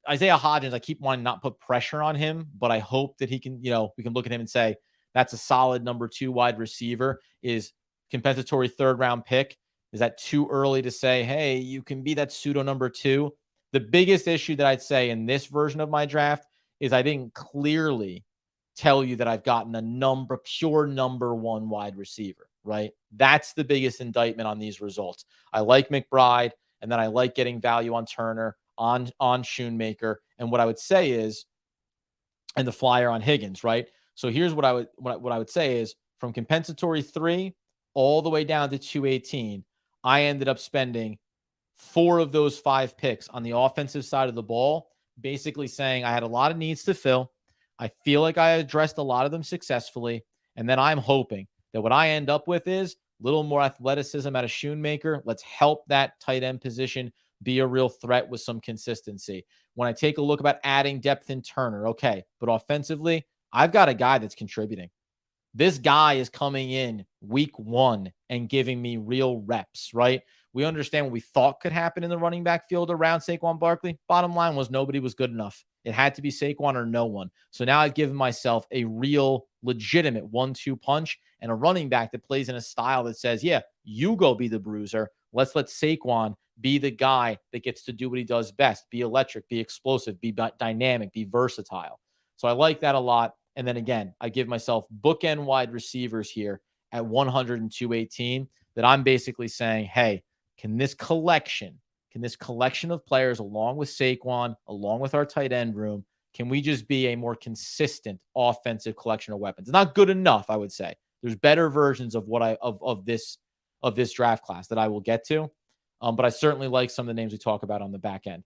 Isaiah Hodgins, I keep wanting not put pressure on him, but I hope that he can, we can look at him and say, that's a solid number 2 wide receiver. Is compensatory 3rd round pick. Is that too early to say, hey, you can be that pseudo number 2? The biggest issue that I'd say in this version of my draft is I didn't clearly tell you that I've gotten a pure number 1 wide receiver, right? That's the biggest indictment on these results. I like McBride, and then I like getting value on Turner, on Schoonmaker, and what I would say is, and the flyer on Higgins, right? So here's what I would say is, from compensatory 3 all the way down to 218, I ended up spending 4 of those 5 picks on the offensive side of the ball, basically saying I had a lot of needs to fill. I feel like I addressed a lot of them successfully. And then I'm hoping that what I end up with is a little more athleticism out of Schoonmaker. Let's help that tight end position be a real threat with some consistency. When I take a look about adding depth in Turner, okay, but offensively, I've got a guy that's contributing. This guy is coming in week 1 and giving me real reps, right? We understand what we thought could happen in the running back field around Saquon Barkley. Bottom line was nobody was good enough. It had to be Saquon or no one. So now I've given myself a real legitimate 1-2 punch and a running back that plays in a style that says, yeah, you go be the bruiser. Let's let Saquon be the guy that gets to do what he does best, be electric, be explosive, be dynamic, be versatile. So I like that a lot. And then again, I give myself bookend wide receivers here at 100 and 218 that I'm basically saying, hey, can this collection of players, along with Saquon, along with our tight end room, can we just be a more consistent offensive collection of weapons? It's not good enough, I would say. There's better versions of of this draft class that I will get to. But I certainly like some of the names we talk about on the back end.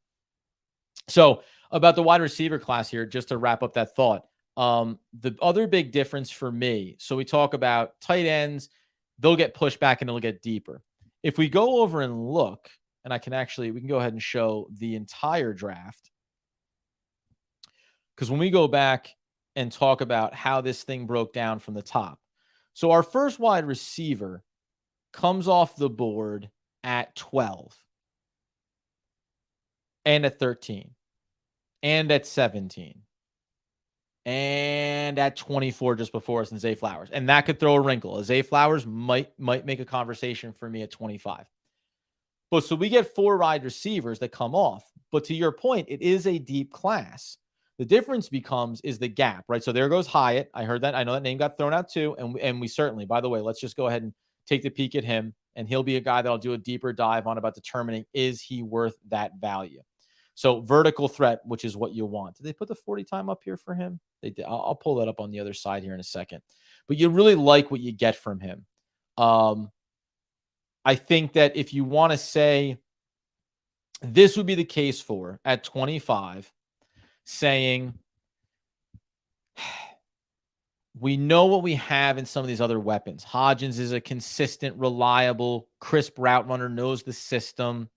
So about the wide receiver class here, just to wrap up that thought, the other big difference for me, so we talk about tight ends, they'll get pushed back and it'll get deeper. If we go over and look, and we can go ahead and show the entire draft. Because when we go back and talk about how this thing broke down from the top. So our first wide receiver comes off the board at 12 and at 13 and at 17 and at 24 just before us, and Zay Flowers. And that could throw a wrinkle. Zay Flowers might make a conversation for me at 25. But so we get 4 wide receivers that come off. But to your point, it is a deep class. The difference is the gap, right? So there goes Hyatt. I heard that. I know that name got thrown out too. And we certainly, by the way, let's just go ahead and take the peek at him. And he'll be a guy that I'll do a deeper dive on about determining, is he worth that value? So vertical threat, which is what you want. Did they put the 40 time up here for him? They did. I'll pull that up on the other side here in a second. But you really like what you get from him. I think that if you want to say this would be the case for at 25, saying we know what we have in some of these other weapons. Hodgins is a consistent, reliable, crisp route runner, knows the system.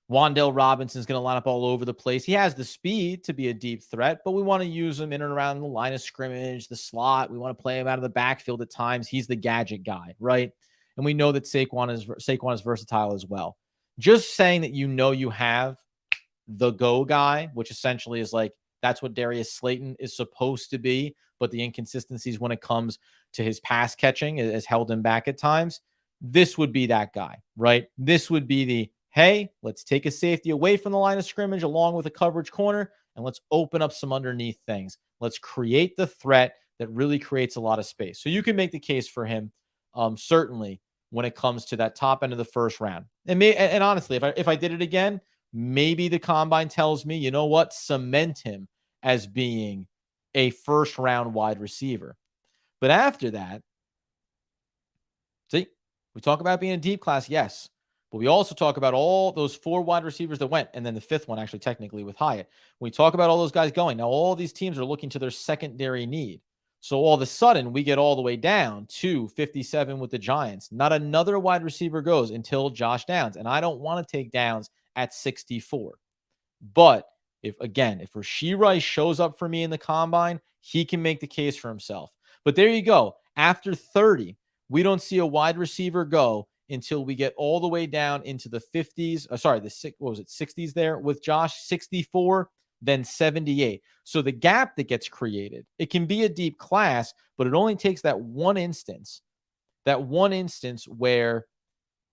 Wan'Dale Robinson's going to line up all over the place. He has the speed to be a deep threat, but we want to use him in and around the line of scrimmage, the slot. We want to play him out of the backfield at times. He's the gadget guy, right? And we know that Saquon is versatile as well. Just saying that you have the go guy, which essentially is like, that's what Darius Slayton is supposed to be, but the inconsistencies when it comes to his pass catching has held him back at times. This would be that guy, right? This would be the, hey, let's take a safety away from the line of scrimmage along with a coverage corner, and let's open up some underneath things. Let's create the threat that really creates a lot of space. So you can make the case for him, certainly, when it comes to that top end of the first round. And honestly, if I did it again, maybe the combine tells me, you know what, cement him as being a first round wide receiver. But after that, We talk about being a deep class, yes. But we also talk about all those 4 wide receivers that went, and then the 5th one, actually, technically, with Hyatt. We talk about all those guys going. Now, all these teams are looking to their secondary need. So all of a sudden, we get all the way down to 57 with the Giants. Not another wide receiver goes until Josh Downs. And I don't want to take Downs at 64. But if Rashee Rice shows up for me in the combine, he can make the case for himself. But there you go. After 30, we don't see a wide receiver go until we get all the way down into the 50s. Sorry, 60s there with Josh, 64, then 78. So the gap that gets created, it can be a deep class, but it only takes that one instance where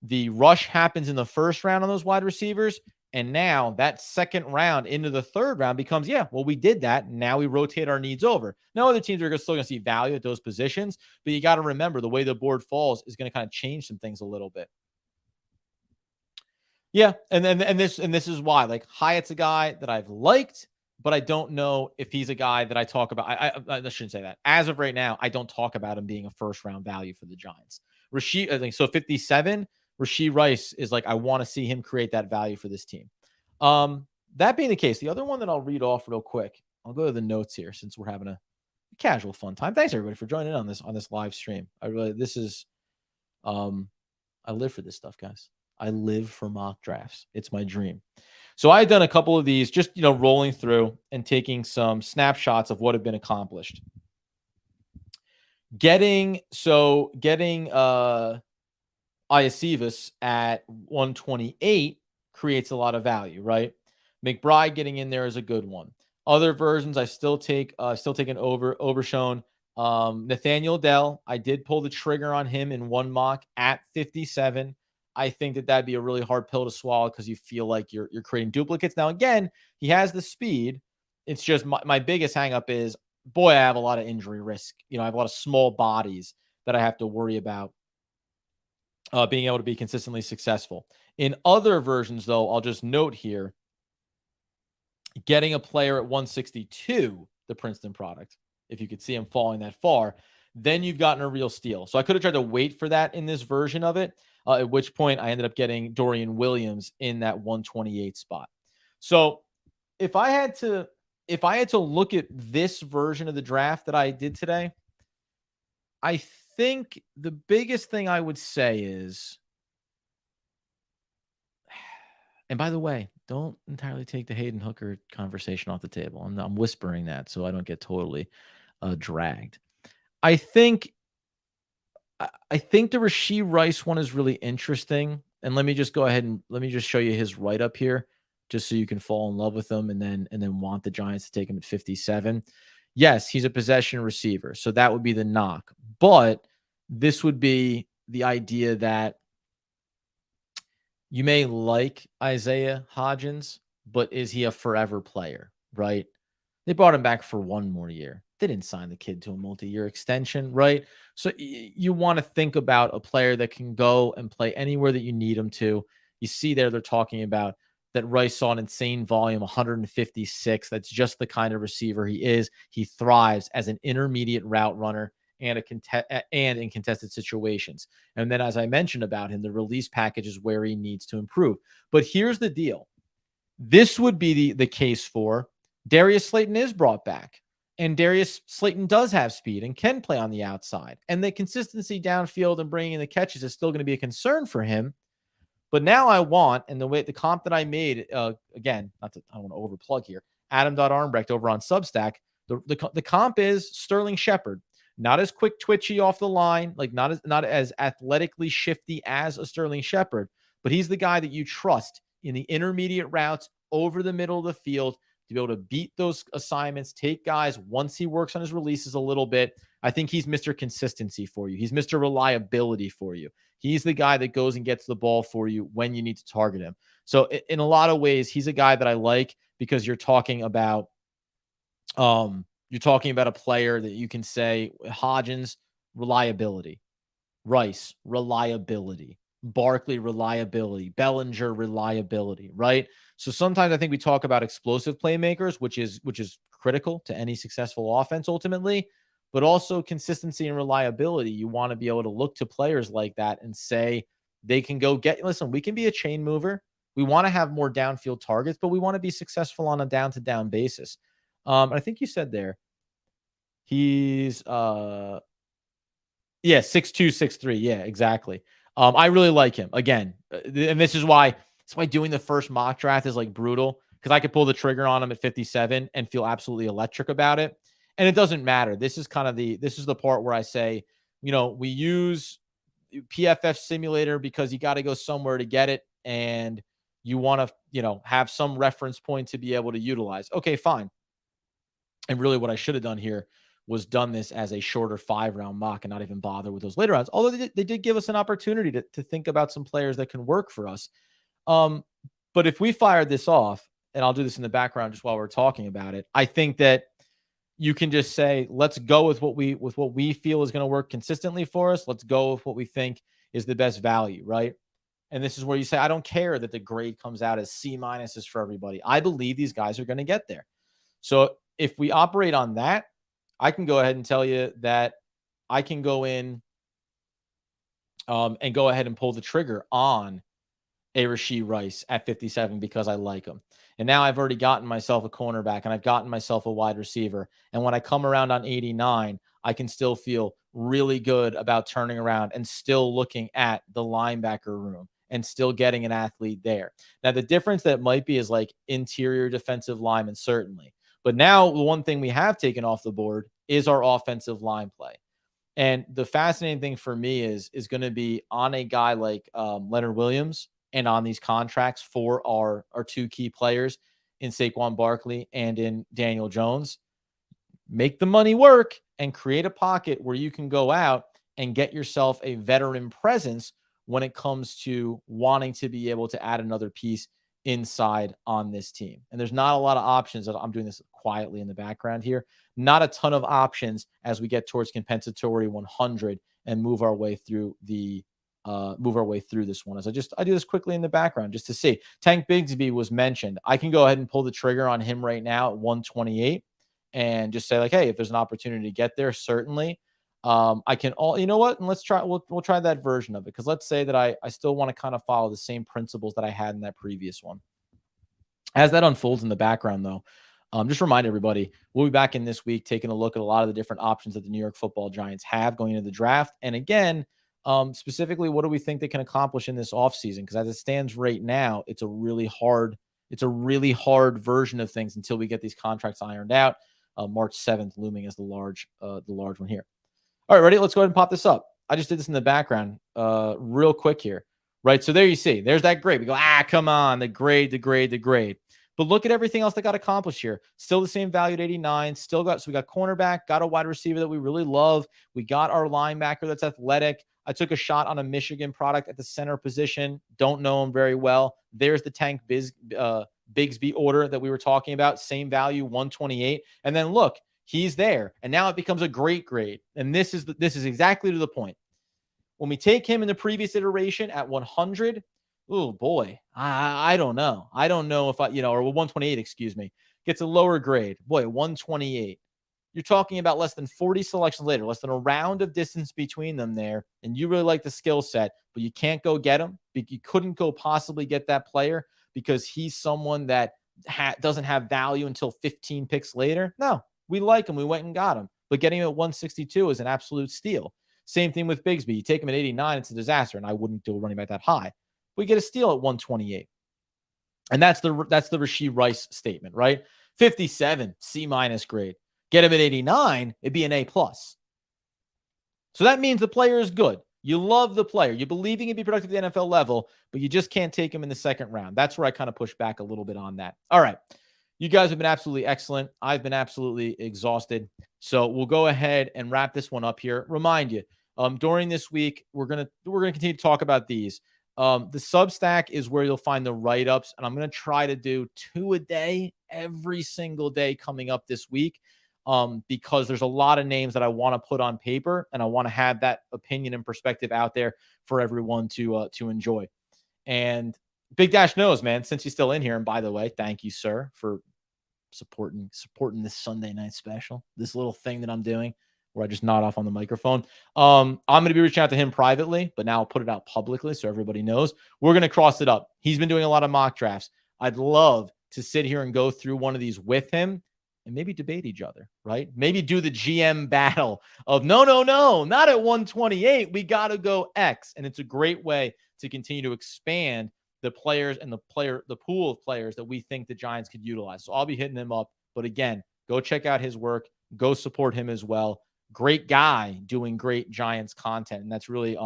the rush happens in the first round on those wide receivers. And now that second round into the third round becomes, we did that. Now we rotate our needs over. Now other teams are still going to see value at those positions, but you got to remember the way the board falls is going to kind of change some things a little bit. Yeah, and this is why, like, Hyatt's a guy that I've liked, but I don't know if he's a guy that I talk about. I shouldn't say that. As of right now, I don't talk about him being a first round value for the Giants. Rashee, I think so. 57. Rashee Rice is like, I want to see him create that value for this team. That being the case, the other one that I'll read off real quick, I'll go to the notes here since we're having a casual fun time. Thanks everybody for joining in on this live stream. I live for this stuff, guys. I live for mock drafts. It's my dream. So I've done a couple of these, just, rolling through and taking some snapshots of what have been accomplished. Getting Iacevus at 128 creates a lot of value, right? McBride getting in there is a good one. Other versions, I still take an overshown. Nathaniel Dell, I did pull the trigger on him in one mock at 57. I think that'd be a really hard pill to swallow because you feel like you're creating duplicates. Now, again, he has the speed. It's just my biggest hangup is, boy, I have a lot of injury risk. I have a lot of small bodies that I have to worry about being able to be consistently successful. In other versions, though, I'll just note here, getting a player at 162, the Princeton product, if you could see him falling that far, then you've gotten a real steal. So I could have tried to wait for that in this version of it, at which point I ended up getting Dorian Williams in that 128 spot. So if I had to look at this version of the draft that I did today, I think the biggest thing I would say is, and by the way, don't entirely take the Hayden Hooker conversation off the table. I'm whispering that so I don't get totally dragged. I think the Rashee Rice one is really interesting. And let me just go ahead and let me just show you his write-up here, just so you can fall in love with him and then want the Giants to take him at 57. Yes, he's a possession receiver, so that would be the knock. But this would be the idea that you may like Isaiah Hodgins, but is he a forever player, right? They brought him back for one more year. They didn't sign the kid to a multi-year extension, right? So you want to think about a player that can go and play anywhere that you need him to. You see there, they're talking about that Rice saw an insane volume, 156. That's just the kind of receiver he is. He thrives as an intermediate route runner and in contested situations. And then, as I mentioned about him, the release package is where he needs to improve. But here's the deal. This would be the case for Darius Slayton is brought back. And Darius Slayton does have speed and can play on the outside. And the consistency downfield and bringing in the catches is still going to be a concern for him. But now I want, and the comp that I made, again, I don't want to overplug here, Adam.Armbrecht over on Substack, the comp is Sterling Shepard. Not as quick twitchy off the line, like not as athletically shifty as a Sterling Shepard, but he's the guy that you trust in the intermediate routes over the middle of the field to be able to beat those assignments, take guys once he works on his releases a little bit. I think he's Mr. Consistency for you. He's Mr. Reliability for you. He's the guy that goes and gets the ball for you when you need to target him. So in a lot of ways, he's a guy that I like because you're talking about a player that you can say Hodgins, reliability, Rice, reliability, Barkley, reliability, Bellinger, reliability, right? So sometimes I think we talk about explosive playmakers, which is critical to any successful offense ultimately. but also consistency and reliability. You want to be able to look to players like that and say they can go get, listen, we can be a chain mover. We want to have more downfield targets, but we want to be successful on a down to down basis. I think you said there he's yeah, 6'2", 6'3". Yeah, exactly. I really like him. Again, and this is why doing the first mock draft is like brutal, because I could pull the trigger on him at 57 and feel absolutely electric about it. And it doesn't matter. This is the part where I say, we use PFF simulator because you got to go somewhere to get it, and you want to, have some reference point to be able to utilize. Okay, fine. And really what I should have done here was done this as a shorter 5-round mock and not even bother with those later rounds. Although they did give us an opportunity to think about some players that can work for us. But if we fired this off, and I'll do this in the background just while we're talking about it, I think that you can just say, let's go with what we feel is going to work consistently for us. Let's go with what we think is the best value, right? And this is where you say, I don't care that the grade comes out as C- for everybody. I believe these guys are going to get there. So if we operate on that, I can go ahead and tell you that I can go in and go ahead and pull the trigger on a Rashee Rice at 57 because I like him. And now I've already gotten myself a cornerback and I've gotten myself a wide receiver. And when I come around on 89, I can still feel really good about turning around and still looking at the linebacker room and still getting an athlete there. Now, the difference that might be is like interior defensive lineman, certainly. But now the one thing we have taken off the board is our offensive line play. And the fascinating thing for me is going to be on a guy like Leonard Williams and on these contracts for our two key players in Saquon Barkley and in Daniel Jones. Make the money work and create a pocket where you can go out and get yourself a veteran presence when it comes to wanting to be able to add another piece inside on this team. And there's not a lot of options. I'm doing this quietly in the background here. Not a ton of options as we get towards compensatory 100 and move our way through this one. As I do this quickly in the background just to see. Tank Bigsby was mentioned. I can go ahead and pull the trigger on him right now at 128 and just say like, hey, if there's an opportunity to get there, certainly. I can you know what? And let's try, we'll try that version of it. Cause let's say that I still want to kind of follow the same principles that I had in that previous one. As that unfolds in the background though, just remind everybody, we'll be back in this week, taking a look at a lot of the different options that the New York Football Giants have going into the draft. And again, specifically, what do we think they can accomplish in this offseason? Because as it stands right now, it's a really hard version of things until we get these contracts ironed out. March 7th looming as the large one here. All right, ready? Let's go ahead and pop this up. I just did this in the background real quick here, right? So there you see, there's that grade. We go, come on, the grade. But look at everything else that got accomplished here. Still the same value at 89. So we got cornerback, got a wide receiver that we really love. We got our linebacker that's athletic. I took a shot on a Michigan product at the center position. Don't know him very well. There's the Tank Bigsby order that we were talking about. Same value, 128. And then look, he's there. And now it becomes a great grade. And this is exactly to the point. When we take him in the previous iteration at 100, oh boy, I don't know. I don't know if or 128, excuse me, gets a lower grade. Boy, 128. You're talking about less than 40 selections later, less than a round of distance between them there. And you really like the skill set, but you can't go get him. You couldn't go possibly get that player because he's someone that doesn't have value until 15 picks later. No, we like him. We went and got him. But getting him at 162 is an absolute steal. Same thing with Bigsby. You take him at 89, it's a disaster, and I wouldn't do a running back that high. We get a steal at 128. And that's the Rashee Rice statement, right? 57, C- grade. Get him at 89, it'd be an A+. So that means the player is good. You love the player. You believe he can be productive at the NFL level, but you just can't take him in the second round. That's where I kind of push back a little bit on that. All right. You guys have been absolutely excellent. I've been absolutely exhausted. So we'll go ahead and wrap this one up here. Remind you, during this week, we're gonna continue to talk about these. The Substack is where you'll find the write-ups, and I'm going to try to do 2 a day every single day coming up this week, because there's a lot of names that I want to put on paper, and I want to have that opinion and perspective out there for everyone to enjoy. And Big Dash knows, man, since he's still in here, and by the way, thank you, sir, for supporting this Sunday night special, this little thing that I'm doing where I just nod off on the microphone. I'm going to be reaching out to him privately, but now I'll put it out publicly so everybody knows. We're going to cross it up. He's been doing a lot of mock drafts. I'd love to sit here and go through one of these with him and maybe debate each other, right? Maybe do the GM battle of no, not at 128. We got to go X. And it's a great way to continue to expand the players and the pool of players that we think the Giants could utilize. So I'll be hitting him up. But again, go check out his work. Go support him as well. Great guy doing great Giants content. And that's really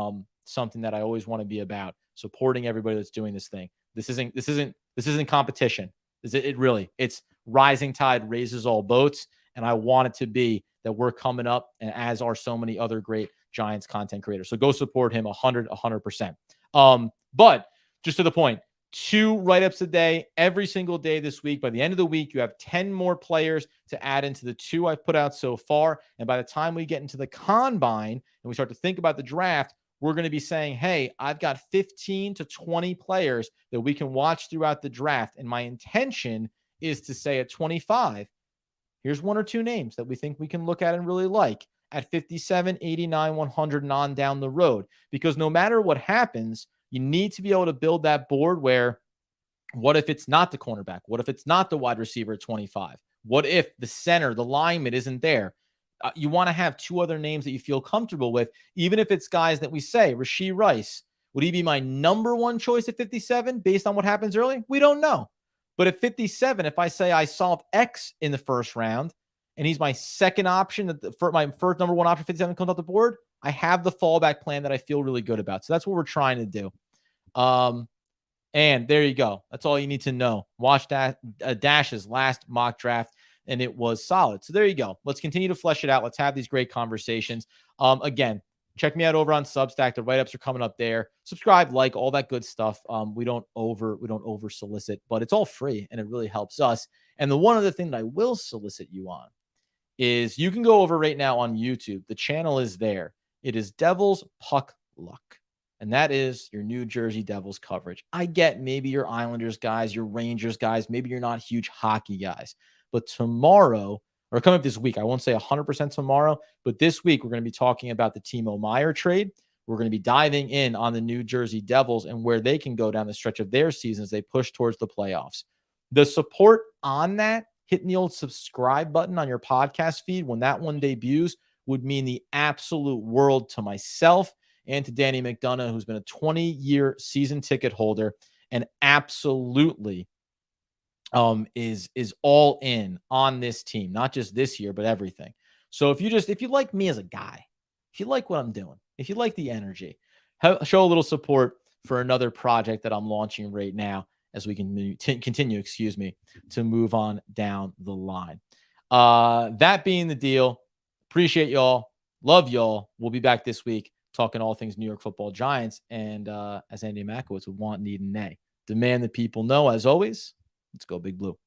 something that I always want to be about, supporting everybody that's doing this thing. This isn't competition. It's rising tide raises all boats. And I want it to be that we're coming up, and as are so many other great Giants content creators. So go support him 100%. But just to the point, 2 write-ups a day, every single day this week. By the end of the week, you have 10 more players to add into the 2 I've put out so far. And by the time we get into the combine and we start to think about the draft, we're going to be saying, hey, I've got 15 to 20 players that we can watch throughout the draft. And my intention is to say at 25, here's 1 or 2 names that we think we can look at and really like at 57, 89, 100, and on down the road. Because no matter what happens, you need to be able to build that board where, what if it's not the cornerback? What if it's not the wide receiver at 25? What if the center, the lineman isn't there? You want to have 2 other names that you feel comfortable with, even if it's guys that we say, Rashee Rice, would he be my number 1 choice at 57 based on what happens early? We don't know. But at 57, if I say I solve X in the first round and he's my second option, for my first number 1 option, 57 comes off the board, I have the fallback plan that I feel really good about. So that's what we're trying to do. And there you go. That's all you need to know. Watch Dash's last mock draft, and it was solid. So there you go. Let's continue to flesh it out. Let's have these great conversations. Again, check me out over on Substack. The write-ups are coming up there. Subscribe, like, all that good stuff. We don't over solicit, but it's all free and it really helps us. And the one other thing that I will solicit you on is you can go over right now on YouTube. The channel is there. It is Devils Puck Luck. And that is your New Jersey Devils coverage. I get maybe your Islanders guys, your Rangers guys, maybe you're not huge hockey guys. But tomorrow, or coming up this week, I won't say 100% tomorrow, but this week we're going to be talking about the Timo Meier trade. We're going to be diving in on the New Jersey Devils and where they can go down the stretch of their season as they push towards the playoffs. The support on that, hitting the old subscribe button on your podcast feed when that one debuts, would mean the absolute world to myself and to Danny McDonough, who's been a 20-year season ticket holder and absolutely is all in on this team, not just this year, but everything. So if you like me as a guy, if you like what I'm doing, if you like the energy, show a little support for another project that I'm launching right now as we can continue, to move on down the line. That being the deal, appreciate y'all. Love y'all. We'll be back this week talking all things New York Football Giants. And as Andy Makowitz would want, need, and nay, demand that people know, as always, let's go Big Blue.